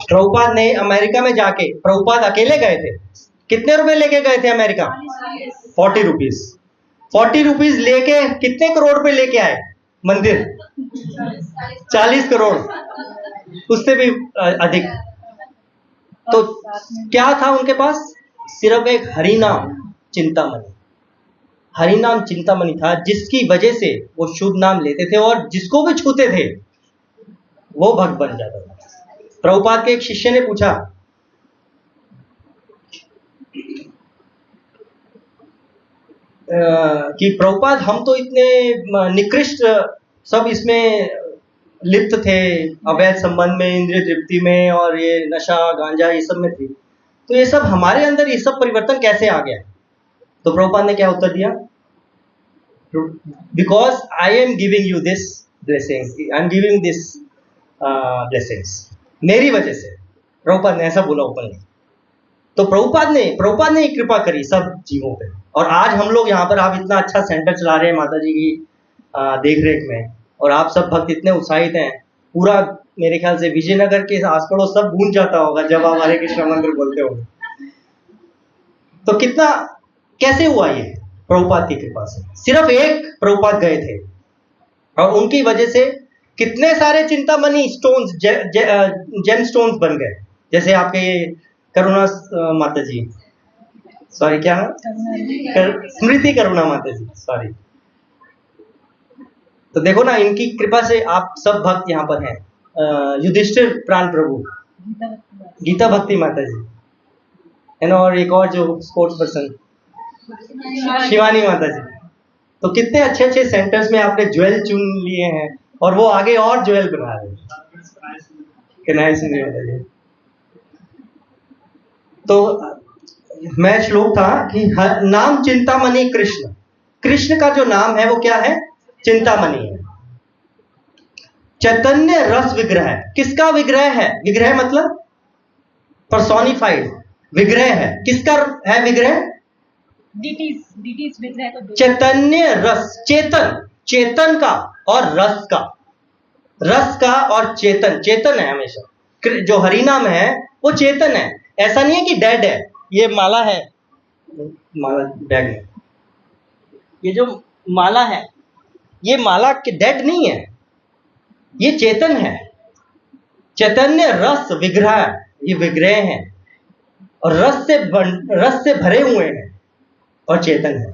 प्रभुपाद ने अमेरिका में जाके, प्रभुपाद अकेले गए थे, कितने रुपए लेके गए थे अमेरिका, 40 रुपीज। 40 रुपीज लेके कितने करोड़ पे लेके आए मंदिर, 40 करोड़, उससे भी अधिक। तो क्या था उनके पास, सिर्फ एक हरिनाम चिंतामणि, हरिनाम चिंतामणि था, जिसकी वजह से वो शुभ नाम लेते थे और जिसको भी छूते थे वो भक्त बन जाता था। प्रभुपाद के एक शिष्य ने पूछा कि प्रभुपाद हम तो इतने निकृष्ट सब इसमें लिप्त थे, अवैध संबंध में, इंद्रिय तृप्ति में और ये नशा गांजा ये सब में थे, तो ये सब हमारे अंदर ये सब परिवर्तन कैसे आ गया। तो प्रभुपाद ने क्या उत्तर दिया, because I am giving you this blessings, I am giving this blessings, मेरी वजह से। प्रभुपाद ने ऐसा बोला ओपनली। तो प्रभुपाद ने ही कृपा करी सब जीवों पे, और आज हम लोग यहाँ पर, आप इतना अच्छा सेंटर चला रहे हैं माता जी की देख रेख में, और आप सब भक्त इतने उत्साहित हैं, पूरा मेरे ख्याल से विजयनगर के आस पड़ोस सब गूंज जाता होगा जब आप हरे कृष्ण मंत्र बोलते हो। तो कितना, कैसे हुआ ये? प्रभुपाद की कृपा से। सिर्फ एक प्रभुपाद गए थे और उनकी वजह से कितने सारे चिंतामणि स्टोन्स, जेम स्टोन्स बन गए। जैसे आपके करुणा माता जी, सॉरी क्या नाम, स्मृति करुणा माता जी, सॉरी। तो देखो ना, इनकी कृपा से आप सब भक्त यहाँ पर हैं। युधिष्ठिर प्राण प्रभु, गीता भक्ति माता जी है ना, और एक और जो स्पोर्ट्स पर्सन शिवानी माता जी। तो कितने अच्छे अच्छे सेंटर्स में आपने ज्वेल चुन लिए हैं, और वो आगे और ज्वेल बना रहे हैं। तो मैं श्लोक था कि नाम चिंतामणि कृष्ण, कृष्ण का जो नाम है वो क्या है? चिंतामणि है। चैतन्य रस विग्रह, किसका विग्रह है? विग्रह मतलब पर्सोनिफाइड, विग्रह है। किसका है विग्रह? चैतन्य रस, चेतन का और रस का और चेतन है हमेशा। जो हरि नाम है वो चेतन है, ऐसा नहीं है कि डेड है। ये माला है, माला बैग में, ये जो माला है, ये माला के डेड नहीं है, ये चेतन है। चैतन्य रस विग्रह, ये विग्रह है, और रस से भरे हुए हैं और चेतन है।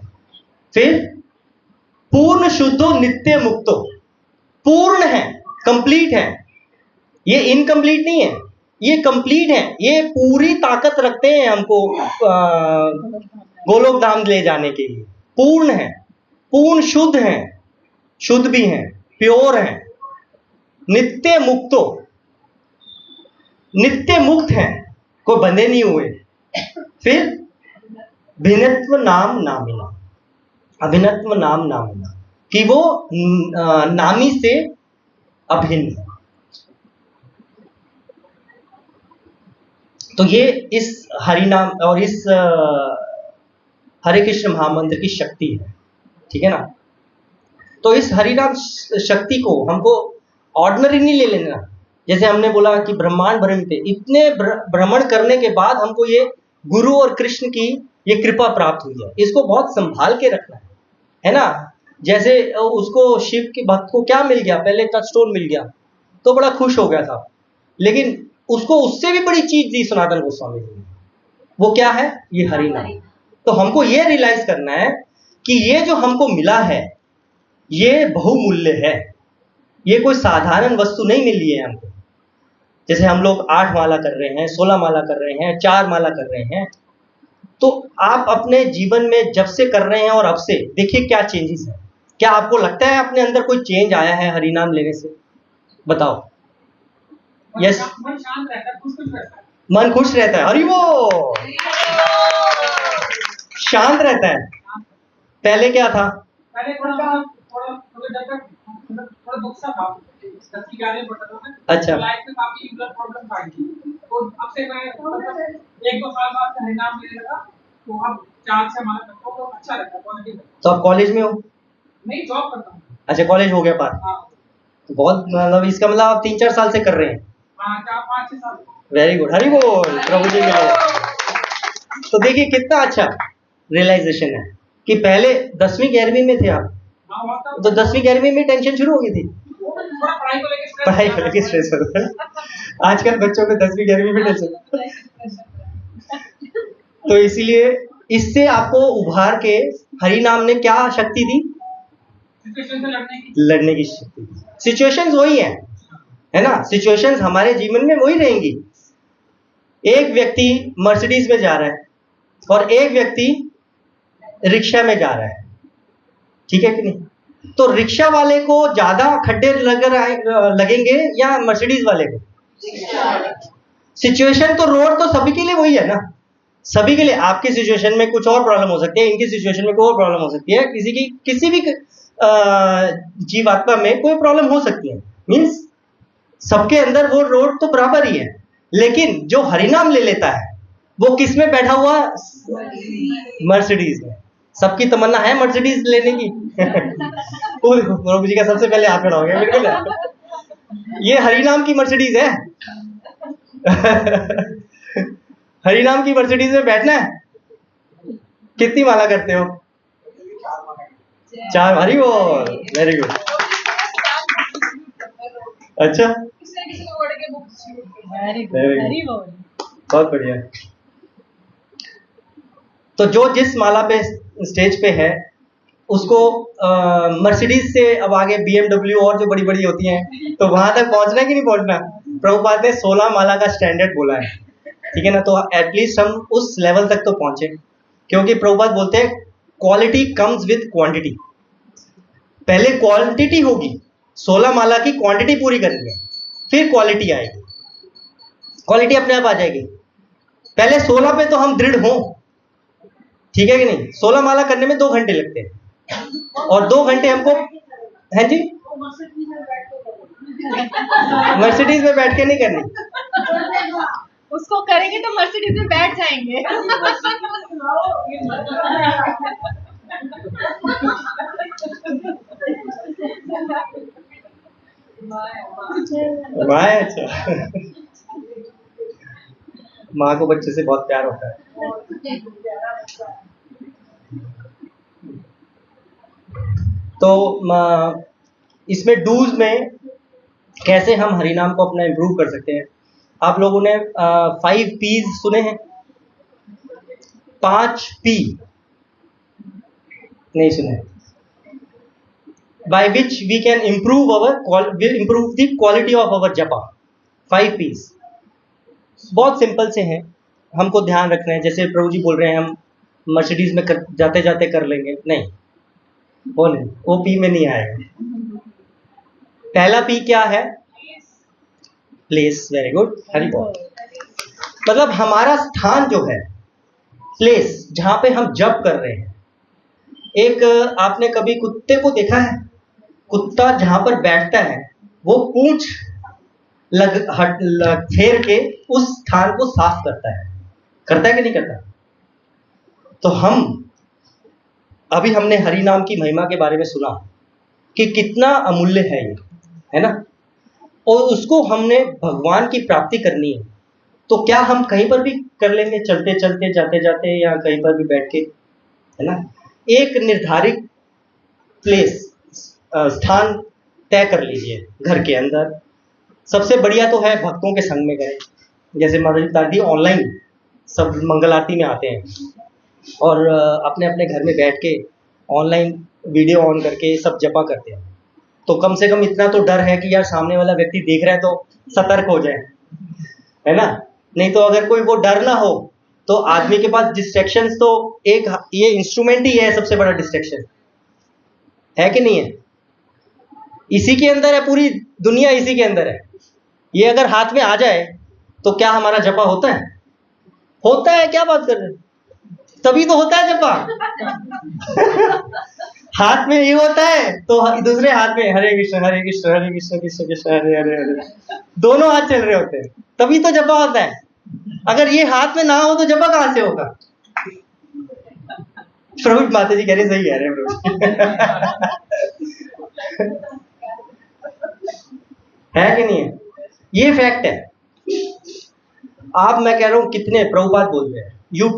फिर पूर्ण शुद्धो नित्य मुक्तो, पूर्ण है, कंप्लीट है। ये इनकम्प्लीट नहीं है, ये कंप्लीट है। ये पूरी ताकत रखते हैं हमको गोलोक धाम ले जाने के लिए। पूर्ण है, पूर्ण शुद्ध है, शुद्ध भी है, प्योर है। नित्य मुक्तो, नित्य मुक्त है, कोई बंधे नहीं हुए। फिर भिन्नत्व नाम नामिना, अभिन्नत्व नाम नामिना, कि वो नामी से अभिन्न है। तो ये इस हरि नाम और इस हरे कृष्ण महामंत्र की शक्ति है, ठीक है ना। तो इस हरि नाम शक्ति को हमको ऑर्डिनरी नहीं ले लेना। जैसे हमने बोला कि ब्रह्मांड भ्रमित, इतने भ्रमण करने के बाद हमको ये गुरु और कृष्ण की ये कृपा प्राप्त हुई है। इसको बहुत संभाल के रखना है ना। जैसे उसको शिव के भक्त को क्या मिल गया? पहले टचस्टोन मिल गया तो बड़ा खुश हो गया था, लेकिन उसको उससे भी बड़ी चीज दी सनातन गोस्वामी जी ने। वो क्या है? ये हरि नाम। तो हमको ये रियलाइज करना है कि ये जो हमको मिला है ये बहुमूल्य है, ये कोई साधारण वस्तु नहीं मिली है हमको। जैसे हम लोग 8 माला कर रहे हैं, 16 माला कर रहे हैं, 4 माला कर रहे हैं, तो आप अपने जीवन में जब से कर रहे हैं और अब से देखिए क्या चेंजेस है। क्या आपको लगता है अपने अंदर कोई चेंज आया है हरि नाम लेने से? बताओ। यस, मन शांत रहता है, खुश रहता है, मन खुश रहता है। हरि वो शांत रहता है। पहले क्या था? पहले थोड़ा दुख सा था, अच्छा, लाइफ में काफी प्रॉब्लम था। तो अब से मैं 1-2 साल बाद हरि नाम लेने लगा, तो अब 4-6 माला करता हूँ, तो अच्छा लगता है, पॉजिटिव। तो आप कॉलेज में हो? नहीं, जॉब करता हूँ। अच्छा, कॉलेज हो गया पार। हाँ, तो बहुत, मतलब इसका मतलब आप 3-4 साल से कर रहे हैं। हाँ, 4-5-6 साल। वेरी गुड, हरि बोल प्रभु जी के लिए। तो देखिए कितना अच्छा रियलाइजेशन है कि पहले 10वीं 11वीं में थे आप, तो 10वीं 11वीं में टेंशन शुरू हो गई थी, पढ़ाई को लेके स्ट्रेस होता है। आजकल बच्चों को 10वीं 11वीं में टेंशन। तो इसीलिए इससे आपको उभार के हरि नाम ने क्या शक्ति दी? लड़ने की शक्ति। सिचुएशंस वही है ना। सिचुएशंस हमारे जीवन में वही रहेंगी। एक व्यक्ति मर्सिडीज में जा रहा है और एक व्यक्ति रिक्शा में जा रहा है, ठीक है कि नहीं? तो रिक्शा वाले को ज्यादा खड्डे लगेंगे या मर्सिडीज वाले को? सिचुएशन तो, रोड तो सभी के लिए वही है ना, सभी के लिए। आपकी सिचुएशन में कुछ और प्रॉब्लम हो सकती है, इनकी सिचुएशन में कोई और प्रॉब्लम हो सकती है, किसी भी जीवात्मा में कोई प्रॉब्लम हो सकती है। मीन्स सबके अंदर वो रोड तो बराबर ही है। लेकिन जो हरिनाम ले लेता है वो किस में बैठा हुआ? मर्सिडीज में। सबकी तमन्ना है मर्सिडीज लेने की। वो देखो प्रभु जी का सबसे पहले हाथ खड़ा हो गया, बिल्कुल ये हरिनाम की मर्सिडीज है। हरिनाम की मर्सिडीज में बैठना है। कितनी माला करते हो? 4। हरी बोल, वेरी गुड। अच्छा, वेरी गुड। बहुत बढ़िया। तो जो जिस माला पे स्टेज पे है उसको मर्सिडीज से अब आगे BMW और जो बड़ी बड़ी होती हैं, तो वहां तक पहुंचना है कि नहीं पहुंचना? प्रभुपाद ने 16 माला का स्टैंडर्ड बोला है, ठीक है ना? तो एटलीस्ट हम उस लेवल तक तो पहुंचे, क्योंकि प्रभुपाद बोलते हैं क्वालिटी कम्स विद क्वांटिटी। पहले क्वांटिटी होगी, 16 माला की क्वांटिटी पूरी करनी है, फिर क्वालिटी आएगी। क्वालिटी अपने आप आ जाएगी। पहले 16 पे तो हम दृढ़ हों, ठीक है कि नहीं? 16 माला करने में 2 घंटे लगते हैं, और 2 घंटे हमको, है जी, मर्सिडीज में बैठ के नहीं करनी। उसको करेंगे तो मर्सिडीज में बैठ जाएंगे। माँ है, अच्छा। माँ को बच्चे से बहुत प्यार होता है। तो इसमें डूज में कैसे हम हरिनाम को अपना इम्प्रूव कर सकते हैं? आप लोगों ने 5 P's सुने हैं? 5 P नहीं सुने? By which we can improve the quality of our japa. 5 P's बहुत सिंपल से हैं, हमको ध्यान रखना है। जैसे प्रभु जी बोल रहे हैं हम मर्सिडीज में जाते जाते कर लेंगे, नहीं, वो नहीं, वो P में नहीं आएगा। पहला P क्या है? प्लेस। वेरी गुड, हरि बोल। मतलब हमारा स्थान जो है, प्लेस जहां पे हम जप कर रहे हैं। एक आपने कभी कुत्ते को देखा है? कुत्ता जहां पर बैठता है वो पूंछ फेर के उस स्थान को साफ करता है कि नहीं करता? तो हमने हरि नाम की महिमा के बारे में सुना कि कितना अमूल्य है ये, है ना? और उसको हमने भगवान की प्राप्ति करनी है, तो क्या हम कहीं पर भी कर लेंगे, चलते चलते, जाते जाते, या कहीं पर भी बैठ के, है ना? एक निर्धारित प्लेस, स्थान तय कर लीजिए घर के अंदर। सबसे बढ़िया तो है भक्तों के संग में करें। जैसे माता जी ऑनलाइन सब मंगल आरती में आते हैं और अपने अपने घर में बैठ के ऑनलाइन वीडियो ऑन करके सब जपा करते हैं। तो कम से कम इतना तो डर है कि यार सामने वाला व्यक्ति देख रहा है तो सतर्क हो जाए, है ना? नहीं तो अगर कोई वो डर ना हो तो आदमी के पास डिस्ट्रैक्शंस तो एक ये इंस्ट्रूमेंट ही है, सबसे बड़ा डिस्ट्रैक्शन है कि नहीं है? इसी के अंदर है, पूरी दुनिया इसी के अंदर है। ये अगर हाथ में आ जाए तो क्या हमारा जपा होता है? होता है, क्या बात कर रहे हैं? तभी तो होता है जपा। हाथ में ये होता है तो दूसरे हाथ में हरे कृष्ण हरे कृष्ण, हरे कृष्ण कृष्ण कृष्ण हरे हरे हरे, दोनों हाथ चल रहे होते हैं, तभी तो जपा होता है। अगर ये हाथ में ना हो तो जपा कहां से होगा? प्रभु माता जी कह रहे, सही कह रहे हैं प्रभु। है कि नहीं है? ये फैक्ट है। आप, मैं कह रहा हूं कितने प्रभुपाद बोल रहे हैं, you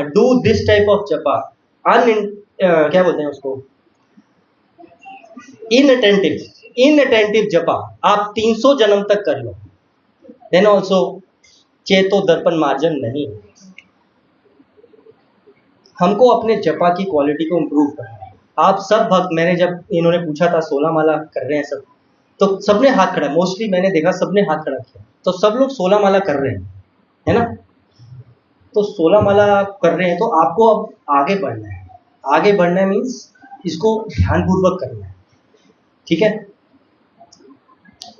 do this type of जपा, क्या बोलते हैं उसको, इनअटेंटिव जपा आप 300 जन्म तक कर लो, देन ऑल्सो चेतो दर्पण मार्जन नहीं। हमको अपने जपा की क्वालिटी को इम्प्रूव करना है। आप सब भक्त, मैंने जब इन्होंने पूछा था 16 माला कर रहे हैं सब, तो सबने हाथ खड़ा, मोस्टली मैंने देखा सबने हाथ खड़ा किया, तो सब लोग 16 माला कर रहे हैं, है ना? तो 16 माला कर रहे हैं तो आपको अब आगे बढ़ना है। आगे बढ़ना मीन्स इसको ध्यानपूर्वक करना है, ठीक है?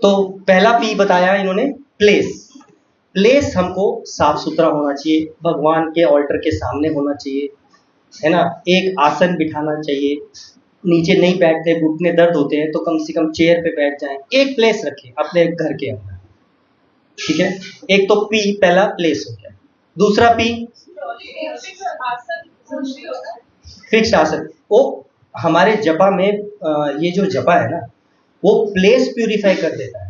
तो पहला P बताया इन्होंने, प्लेस हमको साफ सुथरा होना चाहिए, भगवान के ऑल्टर के सामने होना चाहिए, है ना? एक आसन बिठाना चाहिए, नीचे नहीं बैठते, घुटने दर्द होते हैं तो कम से कम चेयर पे बैठ जाएं। एक प्लेस रखें अपने घर के अंदर, ठीक है? एक तो P पहला प्लेस हो गया। दूसरा पी फिक्स्ड आसन। वो हमारे जपा में ये जो जपा है ना, वो प्लेस प्यूरिफाई कर देता है।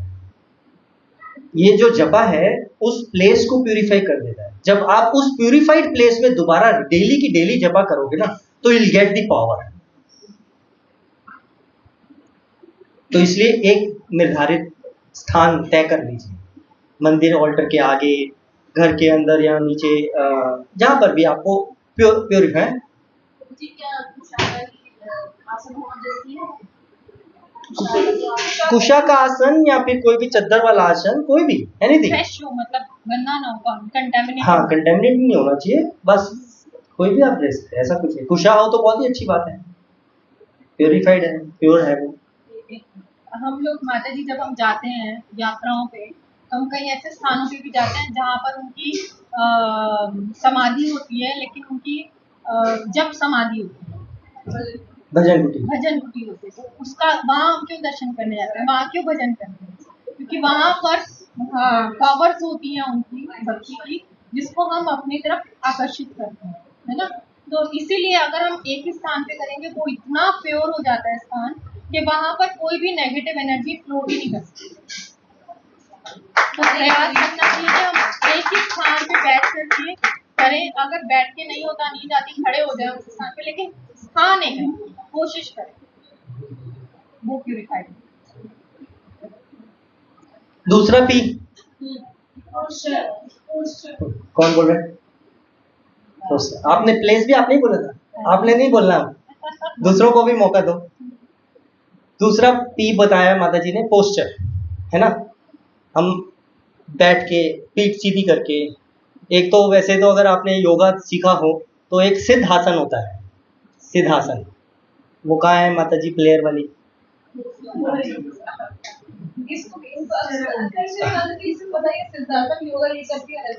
ये जो जपा है उस प्लेस को प्यूरिफाई कर देता है। जब आप उस प्यूरिफाइड प्लेस में दोबारा डेली की डेली जपा करोगे ना, तो you'll get the पावर। तो इसलिए एक निर्धारित स्थान तय कर लीजिए, मंदिर ऑल्टर के आगे, घर के अंदर या नीचे, जहां पर भी आपको प्यूरिफाई। कुशा का आसन या फिर कोई भी चद्दर वाला आसन, कोई भी एनीथिंग, फ्रेश हो, मतलब गंदा ना हो, कंटेमिनेट। हाँ कंटेमिनेट नहीं होना चाहिए, बस कोई भी आप ले सकते हैं, ऐसा कुछ है। कुशा हो तो बहुत ही अच्छी बात है, प्योरिफाइड है, प्योर है वो। हम लोग माता जी जब हम जाते हैं यात्राओं पे, तो हम कई ऐसे स्थानों पे भी जाते हैं जहाँ पर उनकी समाधि होती है, लेकिन उनकी जब समाधि होती है, भजन कुटी, भजन कुटी होती है, तो उसका वहाँ हम क्यों दर्शन करने जाते हैं, वहाँ क्यों भजन करते हैं? क्योंकि वहाँ पर पावर्स होती हैं उनकी भक्ति की, जिसको हम अपनी तरफ आकर्षित करते हैं, है ना। तो इसीलिए अगर हम एक ही स्थान पे करेंगे, वो इतना प्योर हो जाता है स्थान कि वहाँ पर कोई भी नेगेटिव एनर्जी फ्लो ही नहीं कर सकती। तो प्रयास करना चाहिए कि हम एक ही स्थान पे बैठ करके करें। अगर बैठ के नहीं होता, नींद आती, खड़े हो जाए उस स्थान पे, लेकिन स्थान है, कोशिश करें वो प्यूरिफाइड। दूसरा पी कौन बोल रहे हैं? आपने प्लेस भी आपने ही बोला था, आपने नहीं बोलना, दूसरों को भी मौका दो। दूसरा पी बताया माता जी ने, पोस्चर, है ना। हम बैठ के पीठ सीधी करके, एक तो वैसे तो अगर आपने योगा सीखा हो तो एक सिद्धासन होता है, सिद्धासन, वो कहाँ है माता जी प्लेयर वाली?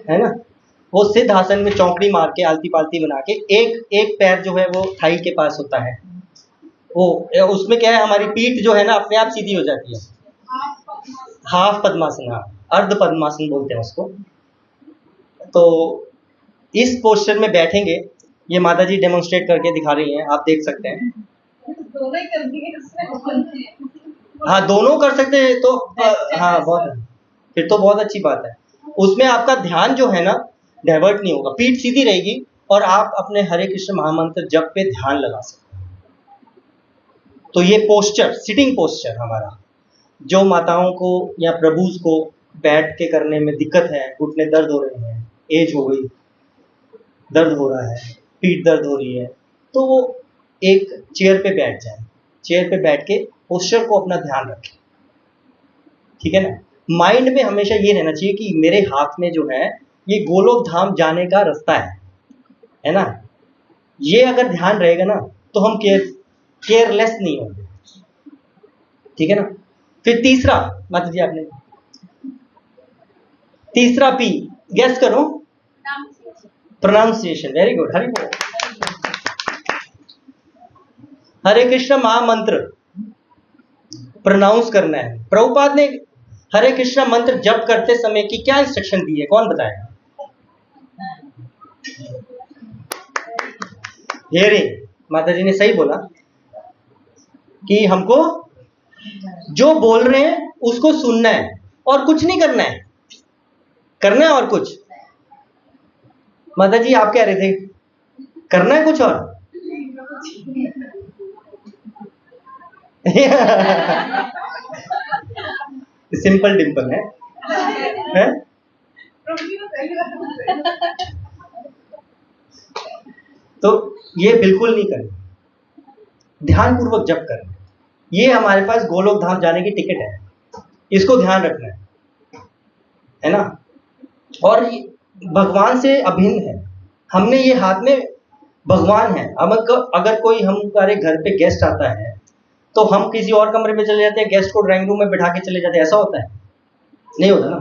है ना, वो सिद्धासन में चौकड़ी मार के आलती पालती बना के एक एक पैर जो है वो थाई के पास होता है, वो उसमें क्या है, हमारी पीठ जो है ना अपने आप सीधी हो जाती है। हाफ पद्मासन, हाँ अर्ध पद्मासन बोलते हैं उसको। तो इस पोस्चर में बैठेंगे, ये माता जी डेमोन्स्ट्रेट करके दिखा रही हैं, आप देख सकते हैं। हाँ दोनों कर सकते हैं तो हाँ बहुत, फिर तो बहुत अच्छी बात है। उसमें आपका ध्यान जो है ना डाइवर्ट नहीं होगा, पीठ सीधी रहेगी और आप अपने हरे कृष्ण महामंत्र जप पे ध्यान लगा सकते हैं। तो ये पोस्चर, सिटिंग पोस्चर हमारा, जो माताओं को या प्रभुज को बैठ के करने में दिक्कत है, घुटने दर्द हो रहे हैं, एज हो गई, दर्द हो रहा है, पीठ दर्द हो रही है, तो वो एक चेयर पे बैठ जाए, चेयर पे बैठ के पोस्चर को अपना ध्यान रखें, ठीक है ना। माइंड में हमेशा ये रहना चाहिए कि मेरे हाथ में जो है ये गोलोक धाम जाने का रास्ता है ना। ये अगर ध्यान रहेगा ना तो हम केयरलेस नहीं होंगे, ठीक है ना। फिर तीसरा माता जी आपने, तीसरा पी गेस करो, प्रोनाउंसिएशन, वेरी गुड, हरि बोल। हरे कृष्ण महामंत्र प्रोनाउंस करना है। प्रभुपाद ने हरे कृष्ण मंत्र जप करते समय की क्या इंस्ट्रक्शन दी है, कौन बताएगा? हियरिंग, माता जी ने सही बोला कि हमको जो बोल रहे हैं उसको सुनना है और कुछ नहीं करना है, करना है और कुछ। माता जी आप कह रहे थे करना है कुछ और सिंपल डिंपल है? तो ये बिल्कुल नहीं करना, ध्यान पूर्वक जप करना। ये हमारे पास गोलोक धाम जाने की टिकट है, इसको ध्यान रखना है ना। और भगवान से अभिन्न है, हमने ये हाथ में भगवान है। अगर कोई हमारे घर पे गेस्ट आता है तो हम किसी और कमरे में चले जाते हैं, गेस्ट को ड्राइंग रूम में बिठा के चले जाते हैं, ऐसा होता है? नहीं होता ना।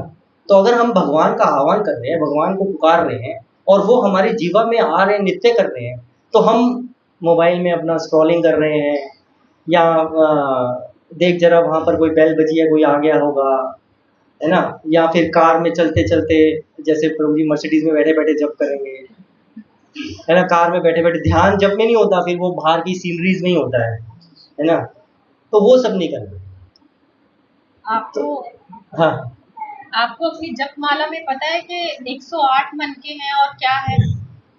तो अगर हम भगवान का आह्वान कर रहे हैं, भगवान को पुकार रहे हैं और वो हमारे जीवन में आ रहे हैं, नित्य कर रहे हैं, तो हम मोबाइल में अपना स्क्रॉलिंग कर रहे हैं या देख जरा वहाँ पर कोई बेल बजी है, कोई आ गया होगा, है ना, या फिर कार में चलते चलते, जैसे प्रभु जी मर्सिडीज में बैठे बैठे जप करेंगे, है ना, कार में बैठे बैठे ध्यान जप में नहीं होता, फिर वो बाहर की सीनरीज में ही होता है ना, तो वो सब नहीं करना। आपको हाँ, आपको अपनी जपमाला में पता है कि 108 मन के हैं और क्या है?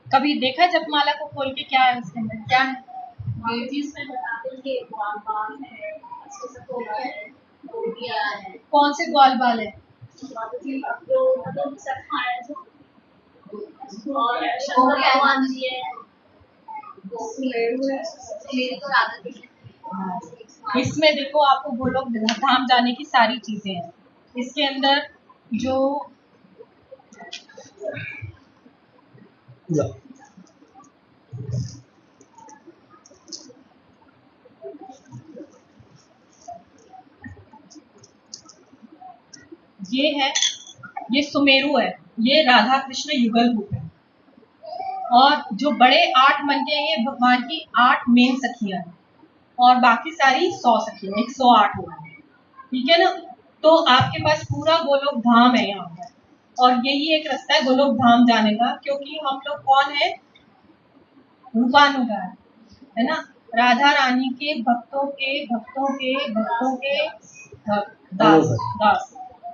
कभी देखा जपमाला को खोल के क्या है उसके अंदर, क्या है? इसमें बताते हैं कि बाल है, अष्टसखोला है, गोपियाँ है, कौन से ग्वाल बाल है? जो मतलब सखा है जो, और शंकर भगवान जी है, इसमें देखो आपको गोलोक धाम जाने की सारी चीजें हैं। इसके अंदर जो ये है, ये सुमेरु है, ये राधा कृष्ण युगल रूप है। और जो बड़े 8 मन के हैं ये भगवान की 8 मेन सखियां हैं और बाकी सारी 100 सखियां, 108 हो गए, ठीक है ना। तो आपके पास पूरा गोलोक धाम है यहाँ पर और यही एक रास्ता है गोलोक धाम जाने का, क्योंकि हम लोग कौन है? रूपानुगार, है ना। राधा रानी के भक्तों के भक्तों के भक्तों के दास दास।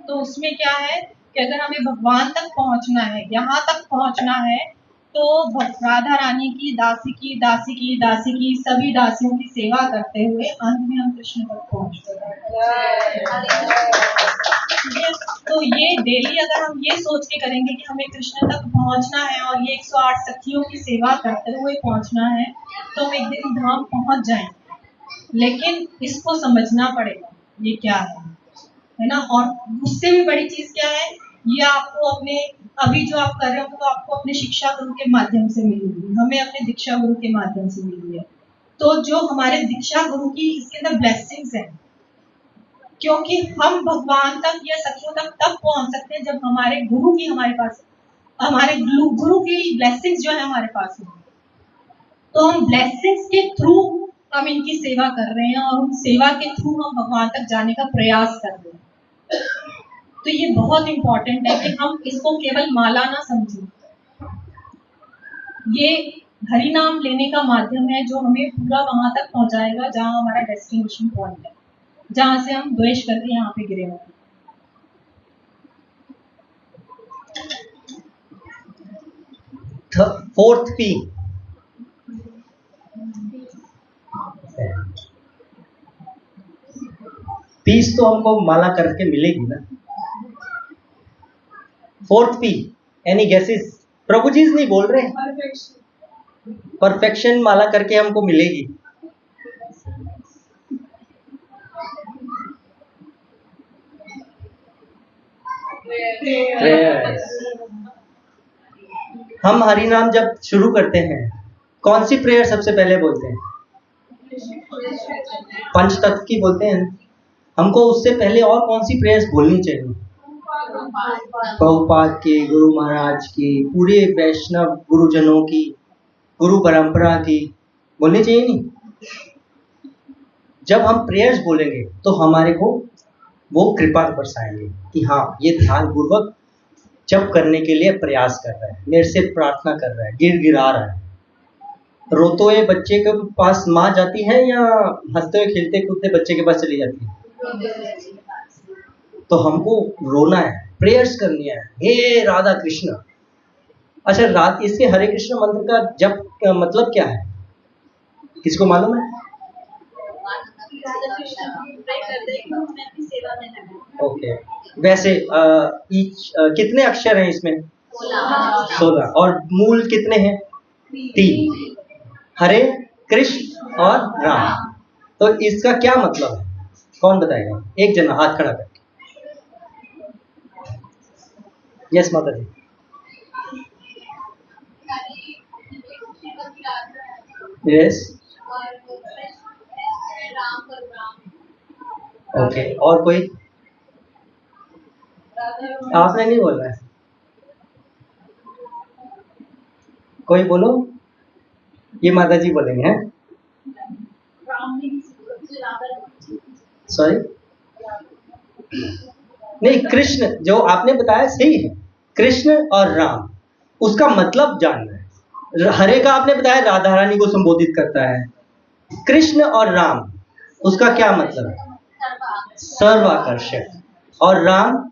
तो उसमें क्या है कि अगर हमें भगवान तक पहुंचना है, यहाँ तक पहुंचना है, तो राधा रानी की दासी की दासी की दासी की सभी दासियों की सेवा करते हुए अंत में हम कृष्ण तक पहुंचते हैं। तो ये डेली अगर हम ये सोच के करेंगे कि हमें कृष्ण तक पहुंचना है और ये 108 सखियों की सेवा करते हुए पहुंचना है, तो हम एक दिन धाम पहुंच जाएंगे। लेकिन इसको समझना पड़ेगा ये क्या है ना। और उससे भी बड़ी चीज क्या है, ये आपको अपने अभी जो आप कर रहे हो तो आपको अपने शिक्षा गुरु के माध्यम से मिली हुई, हमें अपने दीक्षा गुरु के माध्यम से मिली है। तो जो हमारे दीक्षा गुरु की इसके अंदर ब्लेसिंग्स है, क्योंकि हम भगवान तक या सखियों तक तब पहुंच सकते हैं जब हमारे गुरु की हमारे पास, हमारे गुरु की ब्लेसिंग्स जो है हमारे पास है। तो हम ब्लेसिंग्स के थ्रू हम इनकी सेवा कर रहे हैं और उन सेवा के थ्रू हम भगवान तक जाने का प्रयास कर रहे हैं। तो ये बहुत इंपॉर्टेंट है कि हम इसको केवल माला ना समझें, ये हरि नाम लेने का माध्यम है जो हमें पूरा वहां तक पहुंचाएगा जहां हमारा डेस्टिनेशन पॉइंट है, जहां से हम द्वेष करके यहाँ पे गिरे हुए। फोर्थ पी, पीस तो हमको माला करके मिलेगी ना। Fourth P, any guesses? Prabhu ji नहीं बोल रहे हैं, परफेक्शन माला करके हमको मिलेगी। हम हरि नाम जब शुरू करते हैं कौन सी प्रेयर सबसे पहले बोलते हैं? पंचतत्व की बोलते हैं। हमको उससे पहले और कौन सी प्रेयर्स बोलनी चाहिए? प्रभुपाद की, गुरु महाराज की, पूरे वैष्णव गुरुजनों की, गुरु परंपरा की बोलनी चाहिए नहीं? जब हम प्रेयर्स बोलेंगे तो हमारे को वो कृपा बरसाएंगे कि हाँ ये ध्यान पूर्वक जप करने के लिए प्रयास कर रहा है, मेरे से प्रार्थना कर रहा है, गिरा रहा है। रोते हुए बच्चे के पास माँ जाती है या हंसते हुए खेलते कूदते बच्चे के पास चली जाती है? तो हमको रोना है, प्रेयर्स करनी है, हे राधा कृष्ण। अच्छा, इसके हरे कृष्ण मंत्र का जप का मतलब क्या है, किसको मालूम है? ओके, वैसे कितने अक्षर हैं इसमें? 16। और मूल कितने हैं? 3, हरे कृष्ण और राम। तो इसका क्या मतलब है, कौन बताएगा? एक जना हाथ खड़ा करके। यस माता जी। यस, ओके, और कोई? आपने नहीं बोलना है, कोई बोलो। ये माता जी बोलेंगे हैं? सॉरी, नहीं, कृष्ण जो आपने बताया सही है, कृष्ण और राम, उसका मतलब जानना है। हरे का आपने बताया राधा रानी को संबोधित करता है, कृष्ण और राम उसका क्या मतलब है? सर्वाकर्षक, और राम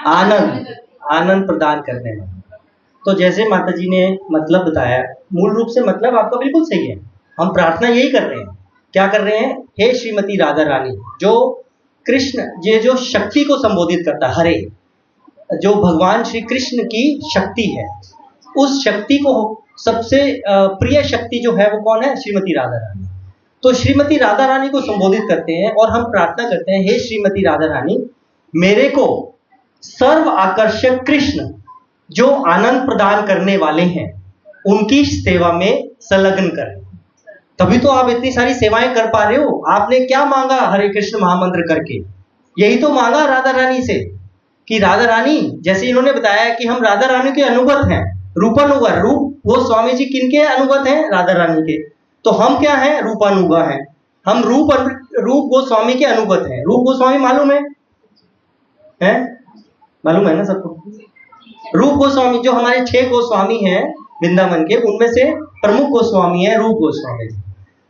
आनंद, आनंद प्रदान करने वाला। तो जैसे माता जी ने मतलब बताया, मूल रूप से मतलब आपका बिल्कुल सही है। हम प्रार्थना यही कर रहे हैं, क्या कर रहे हैं? हे श्रीमती राधा रानी, जो कृष्ण, ये जो शक्ति को संबोधित करता है, हरे, जो भगवान श्री कृष्ण की शक्ति है, उस शक्ति को सबसे प्रिय शक्ति जो है वो कौन है? श्रीमती राधा रानी। तो श्रीमती राधा रानी को संबोधित करते हैं और हम प्रार्थना करते हैं, हे श्रीमती राधा रानी, मेरे को सर्व आकर्षक कृष्ण जो आनंद प्रदान करने वाले हैं उनकी सेवा में संलग्न करें। तभी तो आप इतनी सारी सेवाएं कर पा रहे हो। आपने क्या मांगा हरे कृष्ण महामंत्र करके? यही तो मांगा राधा रानी से कि राधा रानी, जैसे इन्होंने बताया कि हम राधा रानी के अनुगत हैं, रूपानुगा। रूप वो स्वामी जी किनके अनुगत हैं? राधा रानी के। तो हम क्या हैं? रूपानुगा हैं। हम रूप गोस्वामी के अनुगत हैं। रूप गोस्वामी मालूम है? मालूम है ना सबको? रूप गोस्वामी जो हमारे 6 गोस्वामी हैं वृंदावन के, उनमें से प्रमुख गोस्वामी है रूप गोस्वामी जी।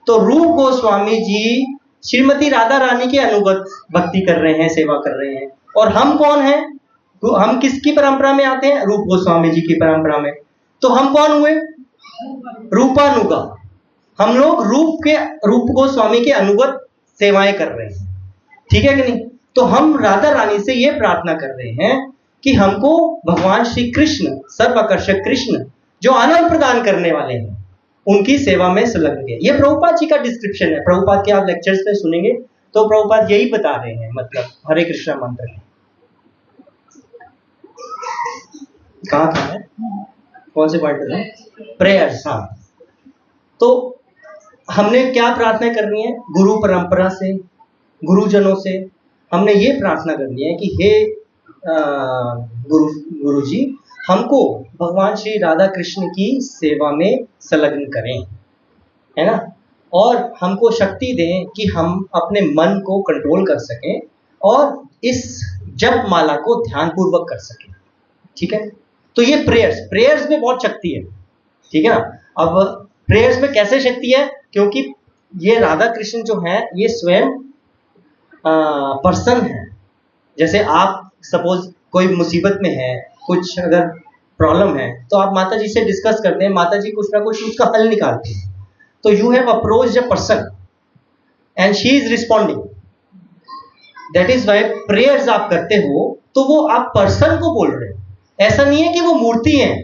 तो रूप गोस्वामी जी श्रीमती राधा रानी के अनुगत भक्ति कर रहे हैं, सेवा कर रहे हैं। और हम कौन हैं? तो हम किसकी परंपरा में आते हैं? रूप गोस्वामी जी की परंपरा में। तो हम कौन हुए? रूपानुगा। हम लोग रूप गोस्वामी के अनुगत सेवाएं कर रहे हैं, ठीक है कि नहीं? तो हम राधा रानी से ये प्रार्थना कर रहे हैं कि हमको भगवान श्री कृष्ण, सर्वाकर्षक कृष्ण जो आनंद प्रदान करने वाले हैं, उनकी सेवा में संलग्न है। ये प्रभुपाद जी का डिस्क्रिप्शन है। प्रभुपाद के आप लेक्चर्स में सुनेंगे तो प्रभुपाद यही बता रहे हैं, मतलब हरे कृष्णा मंत्र में। कहाँ है? कौन से पॉइंट है? प्रेयर्स। हाँ, तो हमने क्या प्रार्थना करनी है? गुरु परंपरा से, गुरुजनों से हमने ये प्रार्थना करनी है कि हे गुरु जी, हमको भगवान श्री राधा कृष्ण की सेवा में संलग्न करें, है ना? और हमको शक्ति दें कि हम अपने मन को कंट्रोल कर सकें और इस जप माला को ध्यान पूर्वक कर सकें, ठीक है? तो ये प्रेयर्स में बहुत शक्ति है, ठीक है ना? अब प्रेयर्स में कैसे शक्ति है? क्योंकि ये राधा कृष्ण जो है ये स्वयं पर्सन है। जैसे आप सपोज कोई मुसीबत में है, कुछ अगर प्रॉब्लम है, तो आप माता जी से डिस्कस करते हैं, माता जी कुछ ना कुछ उसका हल निकालते हैं। तो you have approached a person and she is responding. That is why prayers आप करते हो तो वो आप पर्सन को बोल रहे हो। ऐसा नहीं है कि वो मूर्ति है,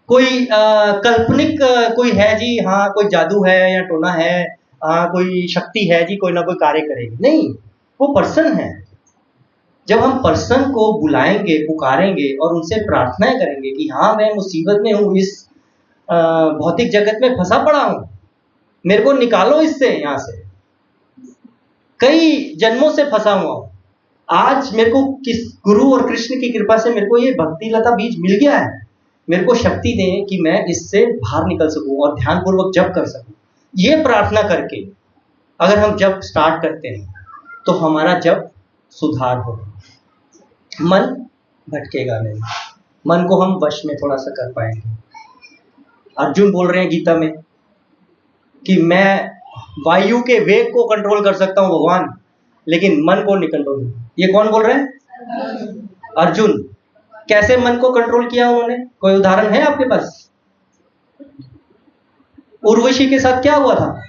कोई काल्पनिक कोई है जी, हाँ कोई जादू है या टोना है, हाँ कोई शक्ति है जी, कोई ना कोई कार्य करेगी। नहीं, वो पर्सन है। जब हम पर्सन को बुलाएंगे, पुकारेंगे और उनसे प्रार्थनाएं करेंगे कि हाँ मैं मुसीबत में हूँ, इस भौतिक जगत में फंसा पड़ा हूँ, मेरे को निकालो इससे, यहाँ से कई जन्मों से फंसा हुआ हूँ, आज मेरे को किस गुरु और कृष्ण की कृपा से मेरे को ये भक्ति लता बीज मिल गया है, मेरे को शक्ति दें कि मैं इससे बाहर निकल सकूं और ध्यान पूर्वक जप कर सकूं। ये प्रार्थना करके अगर हम जप स्टार्ट करते हैं तो हमारा जप सुधार होगा, मन भटकेगा नहीं, मन को हम वश में थोड़ा सा कर पाएंगे। अर्जुन बोल रहे हैं गीता में कि मैं वायु के वेग को कंट्रोल कर सकता हूं भगवान, लेकिन मन को नहीं कंट्रोल। ये कौन बोल रहे हैं? अर्जुन। कैसे मन को कंट्रोल किया उन्होंने? कोई उदाहरण है आपके पास? उर्वशी के साथ क्या हुआ था?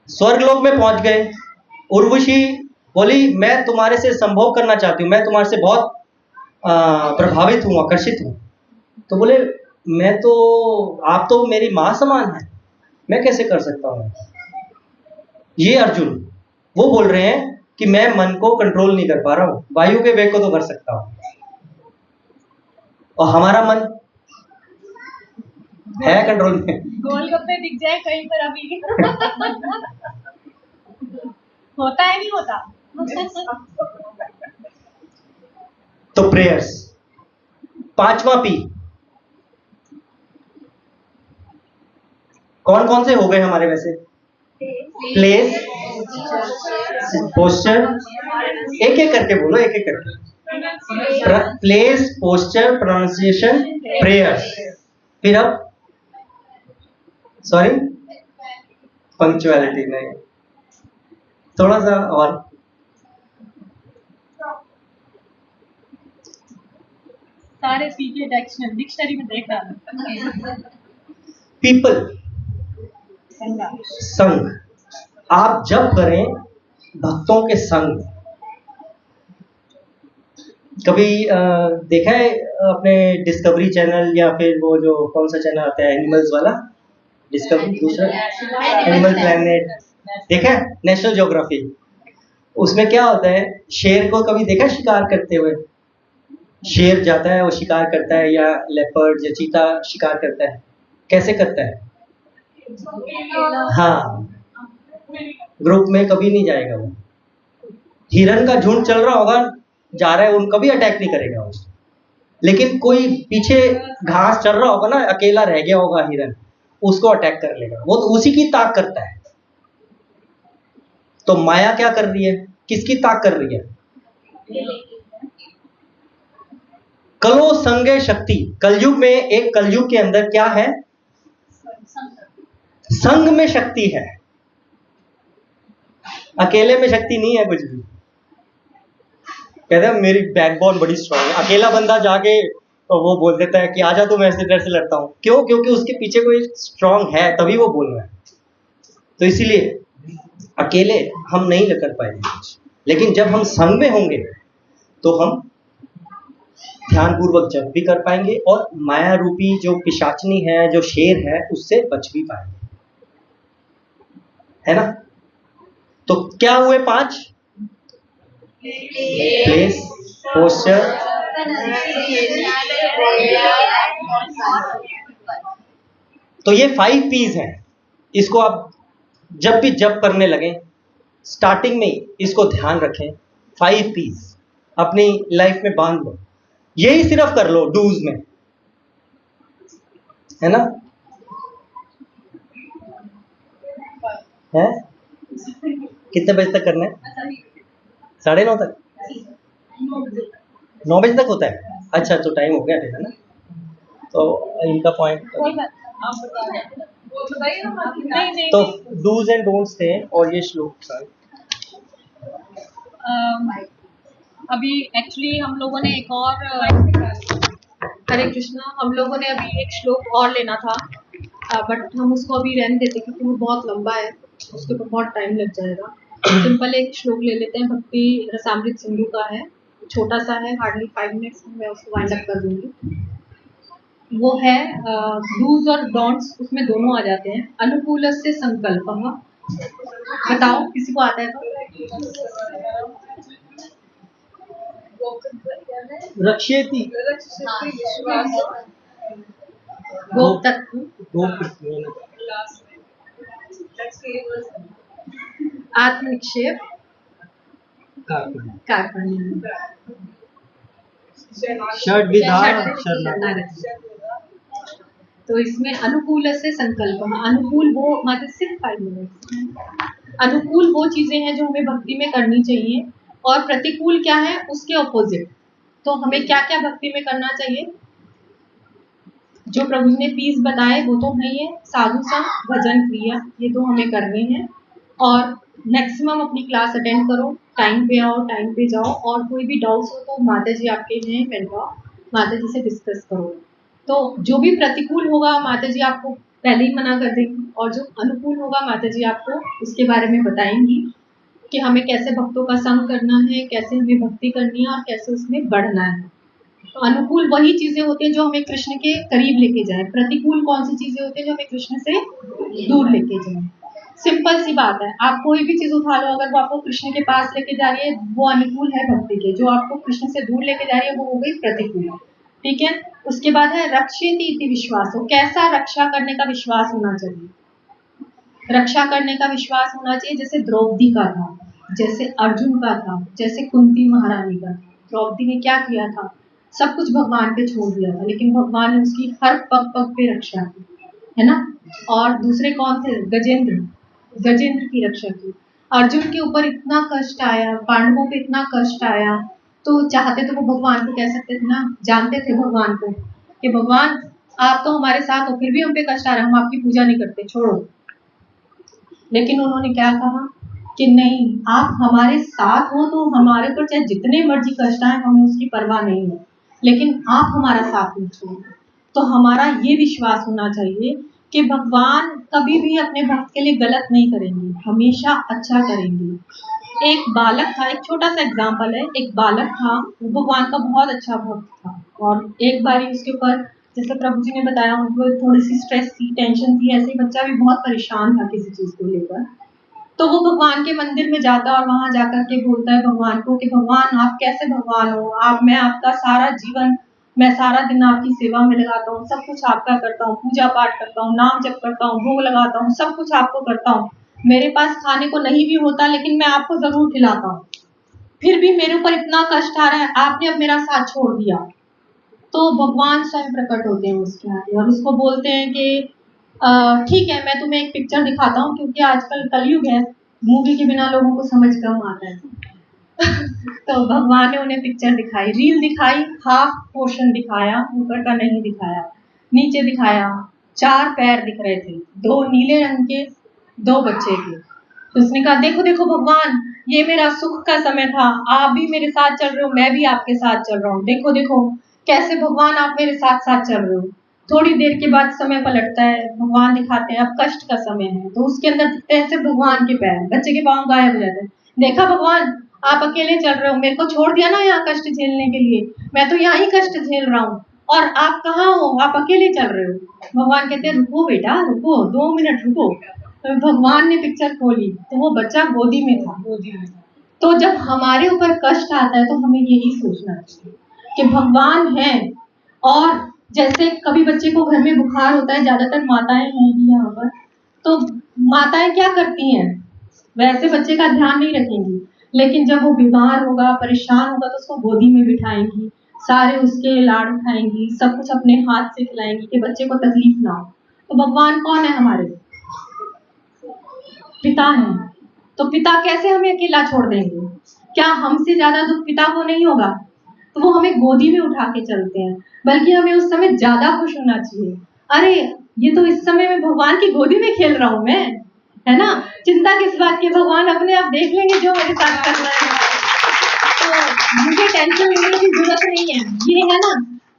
स्वर्गलोक में पहुंच गए। उर्वशी बोली मैं तुम्हारे से संभोग करना चाहती हूँ, मैं तुम्हारे से बहुत प्रभावित हूँ, आकर्षित हूँ। तो बोले मैं तो, आप तो मेरी माँ समान है, मैं कैसे कर सकता हूँ? ये अर्जुन वो बोल रहे हैं कि मैं मन को कंट्रोल नहीं कर पा रहा हूँ, वायु के वेग को तो कर सकता हूँ। और हमारा मन है कंट्रोल में। गोलगप्पे दिख जाए कहीं पर अभी होता है, नहीं होता? तो प्रेयर्स। 5वां पी, कौन कौन से हो गए हमारे? वैसे प्लेस, पोस्चर, एक एक करके बोलो, एक एक करके। Place, posture, pronunciation, prayer. फिर अब सॉरी, पंक्चुअलिटी नहीं, थोड़ा सा और। सारे सीखे डिक्शनरी में देख रहा हूँ। पीपल, संग। आप जब करें भक्तों के संग, कभी देखा है अपने डिस्कवरी चैनल या फिर वो जो कौन सा चैनल आता है एनिमल्स वाला, डिस्कवरी, दूसरा एनिमल प्लैनेट, देखा है, नेशनल ज्योग्राफी। उसमें क्या होता है, शेर को कभी देखा शिकार करते हुए? शेर जाता है, वो शिकार करता है, या लेपर्ड या चीता शिकार करता है, कैसे करता है? हाँ, ग्रुप में कभी नहीं जाएगा वो। हिरन का झुंड चल रहा होगा, जा रहा है, उन कभी अटैक नहीं करेगा वो। लेकिन कोई पीछे घास चल रहा होगा ना, अकेला रह गया होगा हिरन, उसको अटैक कर लेगा, वो तो उसी की ताक करता है। तो माया क्या कर रही है, किसकी ताक कर रही है? कलो संगे शक्ति। कलयुग में, एक कलयुग के अंदर क्या है? संग में शक्ति है, अकेले में शक्ति नहीं है कुछ भी। कहते हैं मेरी बैकबोन बड़ी स्ट्रांग है, अकेला बंदा जाके तो वो बोल देता है कि आजा, तुम ऐसे डर से लड़ता हूं। क्यों? क्योंकि उसके पीछे कोई स्ट्रांग है, तभी वो बोल रहा है। तो इसीलिए अकेले हम नहीं कर पाएंगे कुछ, लेकिन जब हम संग में होंगे तो हम ध्यान पूर्वक जप भी कर पाएंगे, और माया रूपी जो पिशाचनी है, जो शेर है, उससे बच भी पाएंगे, है ना? तो क्या हुए 5? प्लेस, पोस्चर, तो ये 5 P's हैं। इसको आप जब भी जप करने लगे, स्टार्टिंग में इसको ध्यान रखें। 5 P's अपनी लाइफ में बांध लो, यही सिर्फ कर लो डूज में, है ना? है कितने बजे तक करना है? 9:30 तक? 9 बजे तक होता है? अच्छा, तो टाइम हो गया है ना? तो इनका पॉइंट तो डूज एंड डोंट्स थे, और ये श्लोक अभी एक्चुअली हम लोगों ने एक और हरे कृष्णा, हम लोगों ने अभी एक श्लोक और लेना था, बट हम उसको अभी रहने देते क्योंकि वो बहुत लंबा है, उसके ऊपर बहुत टाइम लग जाएगा। सिंपल एक श्लोक ले लेते हैं, भक्ति रसामृत सिंधु का है, छोटा सा है, हार्डली 5 मिनट्स में मैं उसको वाइंड अप कर दूंगी। वो है डूज और डोंट्स, उसमें दोनों आ जाते हैं। अनुकूलस्य संकल्पः, बताओ किसी को आता है तो? रक्षेति, आत्मनिक्षेप, कार्पण्य, तो इसमें अनुकूल से संकल्प, अनुकूल वो मतलब सिर्फ 5 मिनट। अनुकूल वो चीजें हैं जो हमें भक्ति में करनी चाहिए, और प्रतिकूल क्या है, उसके ऑपोजिट। तो हमें क्या क्या भक्ति में करना चाहिए? जो प्रभु ने पीस बताए वो तो है, ये साधु संग, भजन, क्रिया, ये तो हमें करने हैं। और मैक्सिमम अपनी क्लास अटेंड करो, टाइम पे आओ, टाइम पे जाओ, और कोई भी डाउट्स हो तो माता जी आपके हैं मेंटोर, माता जी से डिस्कस करो। तो जो भी प्रतिकूल होगा माता जी आपको पहले ही मना कर देंगी, और जो अनुकूल होगा माता जी आपको उसके बारे में बताएंगी कि हमें कैसे भक्तों का संग करना है, कैसे हमें भक्ति करनी है, और कैसे उसमें बढ़ना है। तो अनुकूल वही चीजें होती हैं जो हमें कृष्ण के करीब लेके जाए, प्रतिकूल कौन सी चीजें होती हैं जो हमें कृष्ण से दूर लेके जाए। सिंपल सी बात है, आप कोई भी चीज उठा लो, अगर वो आपको कृष्ण के पास लेके जा रही है वो अनुकूल है भक्ति के, जो आपको कृष्ण से दूर लेके जा रही है वो हो गई प्रतिकूल। ठीक है, उसके बाद है रक्षेति इति विश्वासो, कैसा रक्षा करने का विश्वास होना चाहिए? रक्षा करने का विश्वास होना चाहिए जैसे द्रौपदी का था, जैसे अर्जुन का था, जैसे कुंती महारानी का था। द्रौपदी ने क्या किया था? सब कुछ भगवान पे छोड़ दिया था, लेकिन भगवान ने उसकी हर पग पग पे रक्षा की, है ना? और दूसरे कौन थे? गजेंद्र की रक्षा की। अर्जुन के ऊपर इतना कष्ट आया, पांडवों पे इतना कष्ट आया, तो चाहते तो वो भगवान को कह सकते थे ना, जानते थे भगवान को कि भगवान आप तो हमारे साथ हो, फिर भी हम पे कष्ट आ रहा है, हम आपकी पूजा नहीं करते, छोड़ो। लेकिन उन्होंने क्या कहा कि नहीं, आप हमारे साथ हो तो हमारे पर चाहे जितने मर्जी कष्ट आए, हमें उसकी परवाह नहीं है, लेकिन आप हमारा साथ नहीं छोड़ो। तो हमारा ये विश्वास होना चाहिए कि भगवान कभी भी अपने भक्त के लिए गलत नहीं करेंगे, हमेशा अच्छा करेंगे। एक बालक था, एक छोटा सा एग्जाम्पल है, एक बालक था, वो भगवान का बहुत अच्छा भक्त था, और एक बारी उसके ऊपर, जैसे प्रभु जी ने बताया, उनको थोड़ी सी स्ट्रेस थी, टेंशन थी, ऐसे ही बच्चा भी बहुत परेशान था किसी चीज को लेकर। तो वो भगवान के मंदिर में जाता और वहां जाकर के बोलता है भगवान को कि भगवान आप कैसे भगवान हो, आप, मैं आपका सारा जीवन, मैं सारा दिन आपकी सेवा में लगाता हूँ, सब कुछ आपका करता हूँ, पूजा पाठ करता हूँ, नाम जप करता हूँ, भोग लगाता हूँ, सब कुछ आपको करता हूँ, मेरे पास खाने को नहीं भी होता लेकिन मैं आपको जरूर खिलाता हूँ, फिर भी मेरे ऊपर इतना कष्ट आ रहा है, आपने अब मेरा साथ छोड़ दिया। तो भगवान स्वयं प्रकट होते हैं उसके आगे और उसको बोलते हैं कि ठीक है, मैं तुम्हें एक पिक्चर दिखाता हूँ, क्योंकि आजकल कलयुग है, मूवी के बिना लोगों को समझ कम आता है। तो भगवान ने उन्हें पिक्चर दिखाई, रील दिखाई, हाफ पोर्शन दिखाया, ऊपर का नहीं दिखाया, नीचे दिखाया, 4 पैर दिख रहे थे, 2 नीले रंग के, 2 बच्चे के। तो उसने कहा देखो देखो भगवान, ये मेरा सुख का समय था, आप भी मेरे साथ चल रहे हो, मैं भी आपके साथ चल रहा हूँ, देखो देखो कैसे भगवान आप मेरे साथ साथ चल रहे हो। थोड़ी देर के बाद समय पलटता है, भगवान दिखाते हैं अब कष्ट का समय है, तो उसके अंदर दिखते हैं सिर्फ भगवान के पैर, बच्चे के पाँव गायब हो जाते हैं। देखा भगवान, आप अकेले चल रहे हो, मेरे को छोड़ दिया ना यहाँ कष्ट झेलने के लिए, मैं तो यहाँ ही कष्ट झेल रहा हूँ, और आप कहाँ हो, आप अकेले चल रहे हो। भगवान कहते हैं रुको बेटा रुको, 2 मिनट रुको। तो भगवान ने पिक्चर खोली तो वो बच्चा गोदी में था। तो जब हमारे ऊपर कष्ट आता है तो हमें यही सोचना चाहिए कि भगवान है। और जैसे कभी बच्चे को घर में बुखार होता है, ज्यादातर माताएं हैं भी यहाँ पर, तो माताएं क्या करती हैं, वैसे बच्चे का ध्यान नहीं रखेंगी, लेकिन जब वो बीमार होगा, परेशान होगा, तो उसको गोदी में बिठाएंगी, सारे उसके लाड़ उठाएंगी, सब कुछ अपने हाथ से खिलाएंगी कि बच्चे को तकलीफ ना हो। तो भगवान कौन है हमारे? पिता है। तो पिता कैसे हमें अकेला छोड़ देंगे? क्या हमसे ज्यादा दुख पिता को नहीं होगा? तो वो हमें गोदी में उठा के चलते हैं, बल्कि हमें उस समय ज्यादा खुश होना चाहिए, अरे ये तो इस समय मैं भगवान की गोदी में खेल रहा हूँ मैं, है ना, चिंता किस बात की, भगवान अपने आप देख लेंगे जो मेरे साथ करना है, तो मुझे टेंशन लेने की जरूरत नहीं है, ये है ना।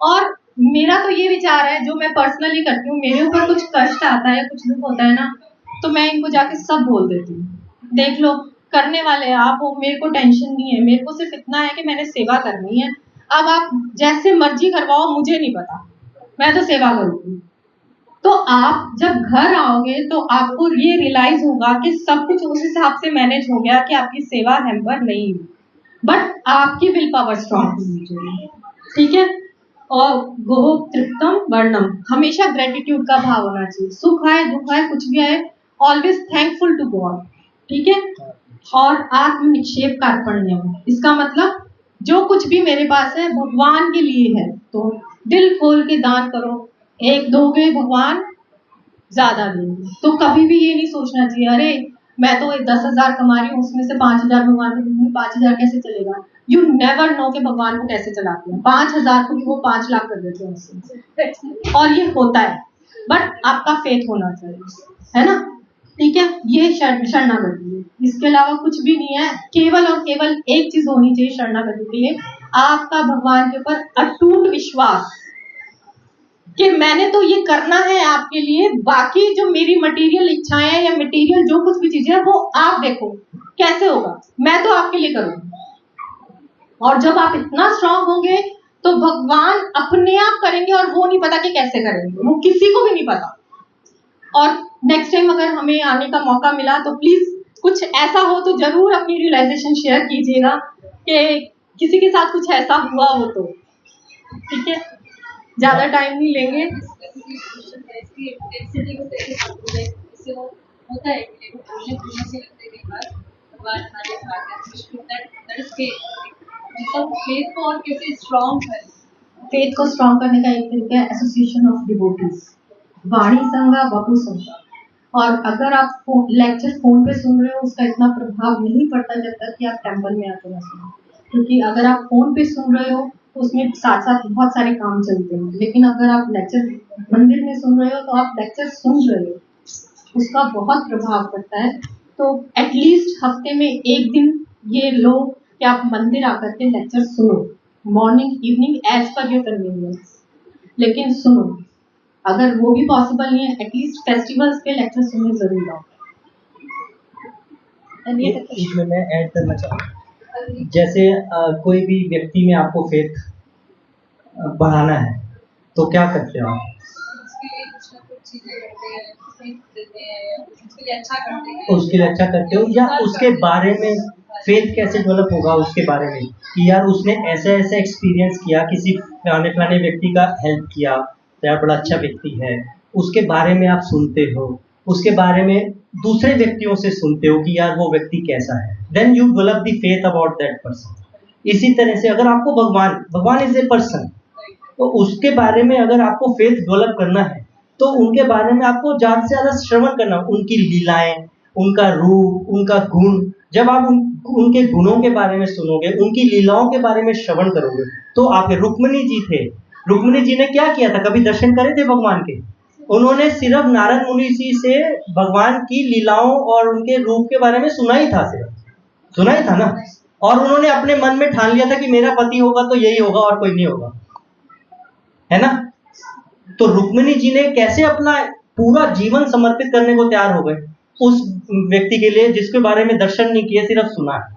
और मेरा तो ये विचार है, जो मैं पर्सनली करती हूँ, मेरे ऊपर कुछ कष्ट आता है, कुछ दुख होता है ना, तो मैं इनको जाके सब बोल देती हूँ, देख लो करने वाले आप हो, मेरे को टेंशन नहीं है, मेरे को सिर्फ इतना है कि मैंने सेवा करनी है, अब आप जैसे मर्जी करवाओ, मुझे नहीं पता, मैं तो सेवा करूंगी। तो आप जब घर आओगे तो आपको ये रियलाइज होगा कि सब कुछ उस हिसाब से मैनेज हो गया कि आपकी सेवा हैम्पर नहीं हुई, बट आपकी विल पावर स्ट्रॉन्ग होनी चाहिए, ठीक है। और गो तृप्तम वर्णम, हमेशा ग्रेटिट्यूड का भाव होना चाहिए, सुख आए दुख आए कुछ भी आए, ऑलवेज थैंकफुल टू गॉड, ठीक है। और आत्म निक्षेप का अर्पण्यम, इसका मतलब जो कुछ भी मेरे पास है भगवान के लिए है, तो दिल खोल के दान करो, एक दोगे भगवान ज्यादा देंगे। तो कभी भी ये नहीं सोचना चाहिए अरे मैं तो 10,000 कमा रही हूँ, उसमें से 5,000 भगवान को दूंगी, 5,000 कैसे चलेगा। यू नेवर नो कि भगवान को कैसे चलाते हैं, 5,000 को भी वो 5 लाख कर देते हैं उससे, और ये होता है, बट आपका फेथ होना चाहिए, है ना, ठीक है। ये शरणागति है, इसके अलावा कुछ भी नहीं है, केवल और केवल एक चीज होनी चाहिए शरणागति के लिए, आपका भगवान के ऊपर अटूट विश्वास कि मैंने तो ये करना है आपके लिए, बाकी जो मेरी मटेरियल इच्छाएं हैं या मटेरियल जो कुछ भी चीजें हैं वो आप देखो कैसे होगा, मैं तो आपके लिए करूंगी। और जब आप इतना स्ट्रांग होंगे तो भगवान अपने आप करेंगे, और वो नहीं पता कि कैसे करेंगे, वो किसी को भी नहीं पता। और नेक्स्ट टाइम अगर हमें आने का मौका मिला तो प्लीज कुछ ऐसा हो तो जरूर अपनी रियलाइजेशन शेयर कीजिएगा कि किसी के साथ कुछ ऐसा हुआ हो तो, ठीक है। ज्यादा टाइम नहीं लेंगे। फेथ को स्ट्रॉन्ग करने का एक तरीका है एसोसिएशन ऑफ डिवोटीज, वाणी संगा वपु संगा। और अगर आप लेक्चर फोन पे सुन रहे हो उसका इतना प्रभाव नहीं पड़ता जब तक कि आप टेम्पल में आके ना सुनो, क्योंकि अगर आप फोन पे सुन रहे हो तो उसमें साथ साथ बहुत सारे काम चलते हैं, लेकिन अगर आप लेक्चर मंदिर में सुन रहे हो तो आप लेक्चर सुन रहे हो, उसका बहुत प्रभाव पड़ता है। तो एटलीस्ट हफ्ते में एक दिन ये लो कि आप मंदिर आकर के लेक्चर सुनो, morning evening as per your convenience, लेकिन सुनो। अगर वो भी पॉसिबल नहीं है, एटलीस्ट फेस्टिवल्स पे लेक्चर सुनने जरूर आओ। इसमें मैं ऐड करना चाहूँगा, जैसे कोई भी व्यक्ति में आपको फेथ बढ़ाना है तो क्या करते हो आप? उसके लिए कुछ ना कुछ चीजें करते हैं, सीख देते हैं, उसके लिए अच्छा करते हैं। उसके लिए अच्छा करते हो, या उसके बारे में फेथ कैसे डेवलप होगा उसके बारे में कि यार उसने ऐसे ऐसे एक्सपीरियंस किया, किसी फलाने व्यक्ति का हेल्प किया तो यार बड़ा अच्छा व्यक्ति है, उसके बारे में आप सुनते हो, उसके बारे में दूसरे व्यक्तियों से सुनते हो कि यार वो व्यक्ति कैसा है, then you develop the faith about that person. इसी तरह से अगर आपको भगवान इज ए पर्सन, तो उसके बारे में अगर आपको फेथ डेवलप करना है तो उनके बारे में आपको ज़्यादा से ज़्यादा श्रवण करना, उनकी लीलाएं, उनका रूप, उनका गुण। जब आप उनके गुणों के बारे में सुनोगे, उनकी लीलाओं के बारे में श्रवण करोगे, तो आप रुक्मिणी जी थे, रुक्मिणी जी ने क्या किया था, कभी दर्शन करे थे भगवान के? उन्होंने सिर्फ नारद मुनि जी से भगवान की लीलाओं और उनके रूप के बारे में सुना ही था, सिर्फ सुना ही था ना, और उन्होंने अपने मन में ठान लिया था कि मेरा पति होगा तो यही होगा और कोई नहीं होगा, है ना। तो रुक्मिणी जी ने कैसे अपना पूरा जीवन समर्पित करने को तैयार हो गए उस व्यक्ति के लिए जिसके बारे में दर्शन नहीं किए, सिर्फ सुना है।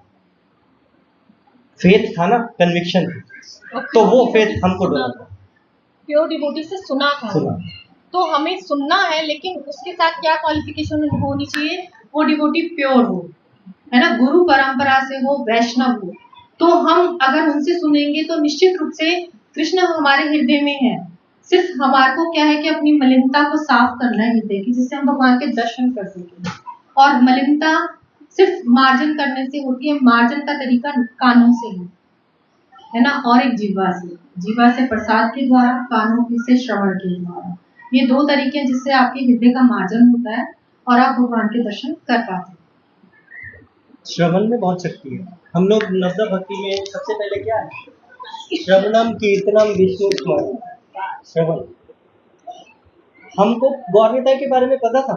फेथ था ना, कन्विक्शन थी, तो वो फेथ हमको प्योर डिवोटी से सुना था। तो हमें सुनना है, लेकिन उसके साथ क्या क्वालिफिकेशन होनी चाहिए, वो डिवोटी प्योर हो, है ना, गुरु परंपरा से हो, वैष्णव हो। तो हम अगर उनसे सुनेंगे तो निश्चित रूप से कृष्ण हमारे हृदय में है। सिर्फ हमारे को क्या है कि अपनी मलिनता को साफ करना है हृदय की, जिससे हम भगवान के दर्शन कर सकें। और मलिनता सिर्फ मार्जन करने से होती है, मार्जन का तरीका कानों से है ना, और एक जीवा से प्रसाद के द्वारा, कानों से श्रवण के द्वारा। ये दो तरीके हैं जिससे आपके हृदय का मार्जन होता है और आप भगवान के दर्शन कर पाते हैं। श्रवण में बहुत शक्ति है। हम लोग नवदा भक्ति में सबसे पहले क्या है, श्रवणम कीर्तनम विष्णु स्मरण, श्रवण। हमको गौरनिताई के बारे में पता था,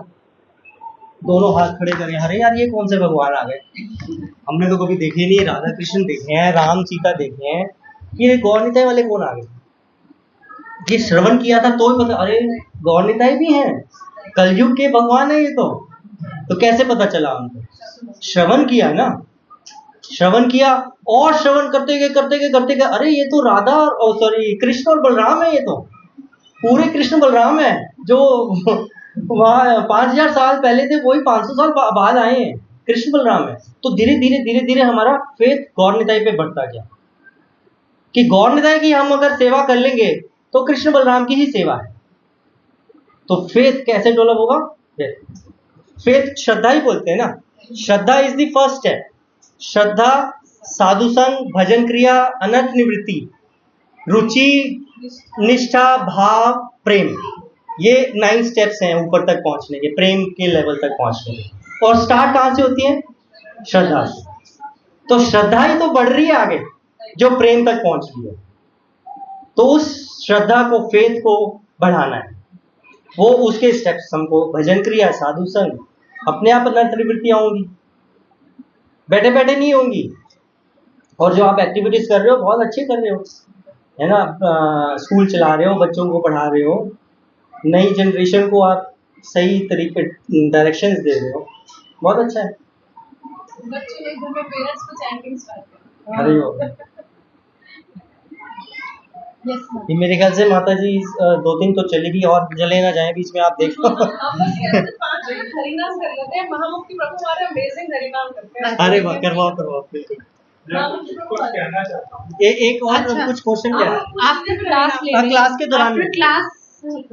दोनों हाथ खड़े करें, अरे यार ये कौन से भगवान आ गए, हमने तो कभी देखे नहीं, राधा कृष्ण देखे हैं, राम सीता देखे हैं, ये गौरनिताई वाले कौन आ गए? ये श्रवण किया था तो ही पता, अरे गौरनिताई भी हैं, कलयुग के भगवान है ये तो कैसे पता चला हमको? श्रवण किया ना, श्रवण किया, और श्रवण करते गए, अरे ये तो राधा और सॉरी कृष्ण और बलराम है, ये तो पूरे कृष्ण बलराम है जो वहाँ 5000 साल पहले थे, वही 500 साल बाद आए हैं, कृष्ण बलराम है। तो धीरे धीरे हमारा फेथ गौरनिताई पे बढ़ता गया कि गौरनिताई की हम अगर सेवा कर लेंगे तो कृष्ण बलराम की ही सेवा है। तो फेथ कैसे डेवलप होगा? फेथ श्रद्धा ही बोलते हैं ना, श्रद्धा इज द फर्स्ट स्टेप। श्रद्धा, साधु संग, भजन क्रिया, अनर्थ निवृत्ति, रुचि, निष्ठा, भाव, प्रेम, ये 9 स्टेप्स हैं ऊपर तक पहुंचने के, प्रेम के लेवल तक पहुंचने के। और स्टार्ट कहां से होती है? श्रद्धा से। तो श्रद्धा ही तो बढ़ रही है आगे, जो प्रेम तक पहुंच रही है। तो उस श्रद्धा को, फेथ को बढ़ाना है, वो उसके स्टेप्स हमको भजन क्रिया, साधु संग, अपने आप अनर्थ निवृत्तियां होंगी, बैठे बैठे नहीं होंगी। और जो आप एक्टिविटीज कर रहे हो बहुत अच्छे कर रहे हो, है ना, स्कूल चला रहे हो, बच्चों को पढ़ा रहे हो, नई जनरेशन को आप सही तरीके डायरेक्शंस दे रहे हो, बहुत अच्छा है। बच्चे लोग घर में पेरेंट्स को चैंटिंग स्टार्ट करते अरे वो ये मेरे ख्याल से माता जी 2 दिन तो चलेगी, और जले ना जाए बीच में, आप देखो। आप बस कहते हैं 5 मिनट हरिनाम कर लेते हैं, महामुक्ति प्रभु हमारे अमेजिंग हरिनाम करते हैं। अरे वाह, करवाओ बिल्कुल। कुछ कहना चाहता हूँ। एक और अच्छा, कुछ क्वेश्चन क्या है? आपने क्लास ले ली, क्लास के दौरान, क्लास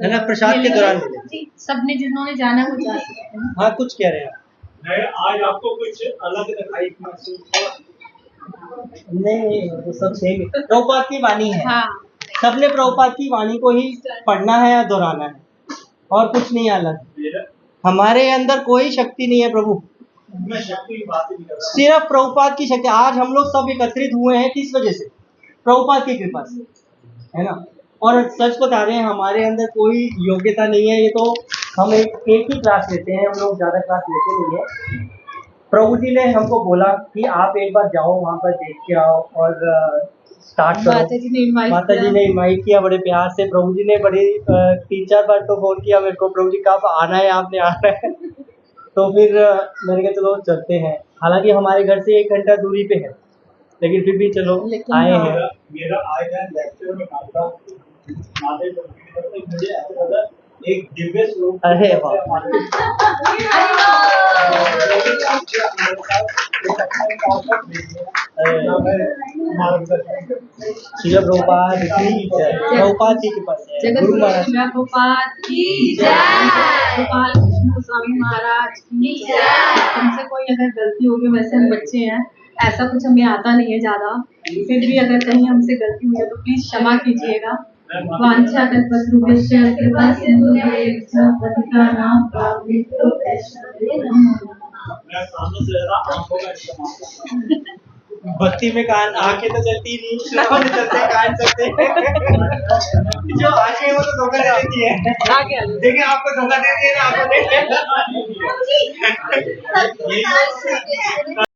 है ना, प्रसाद के दौरान सबने जिन्होंने जाना वो जा सकते हैं। हाँ, कुछ कह रहे हैं आज आपको कुछ अलग दिखाई महसूस? नहीं, वो सब सेम है, प्रभुपाद की वाणी है। हाँ, सबने प्रभुपाद की वाणी को ही पढ़ना है या दोहराना है, और कुछ नहीं अलग। हमारे अंदर कोई शक्ति नहीं है प्रभु, मैं शक्ति की बात ही नहीं कर रहा। सिर्फ प्रभुपाद की शक्ति। आज हम लोग सब एकत्रित हुए हैं किस वजह से? प्रभुपाद की कृपा से, है ना। और सच बता रहे हैं, हमारे अंदर कोई योग्यता नहीं है। ये तो हम एक ही क्लास लेते हैं, हम लोग ज़्यादा क्लास लेते नहीं है। प्रभु जी ने हमको बोला कि आप एक बार जाओ वहाँ पर देख के आओ और स्टार्ट करो। माता जी ने इनवाइट किया बड़े प्यार से। प्रभु जी ने बड़ी 3-4 बार तो फोन किया मेरे को, प्रभु जी कब आना है, आपने आना है। तो फिर मैंने कहा चलो चलते हैं। हालांकि हमारे घर से 1 घंटा दूरी पे है, लेकिन फिर भी चलो आए हैं। मेरा आए दिन लेक्चर में खाता माते मुझे ऐसा लगा एक दिव्य स्वरूप। अरे बाप श्रील प्रभुपाद की जय। प्रभुपाद जी के पास गुरु महाराज प्रभुपाद की जय, गोपाल कृष्ण स्वामी महाराज की जय। हमसे कोई अगर गलती होगी, वैसे हम बच्चे हैं, ऐसा कुछ हमें आता नहीं है ज्यादा, फिर भी अगर कहीं हमसे गलती हुई है तो प्लीज क्षमा कीजिएगा। वांछा कल्पतरुभ्यश्च कृपा सिंधुभ्यश्च पतितानां पावनेभ्यो वैष्णवेभ्यो नमो नमः। मैं सामने से रहा आंखों का इस्तेमाल। भक्ति में कान आंखें तो चलती नहीं, श्रवण चलते कान चलते। जो आंखें वो तो धोखा दे देती है। देखिए आपको धोखा दे दिया ना, आपको देख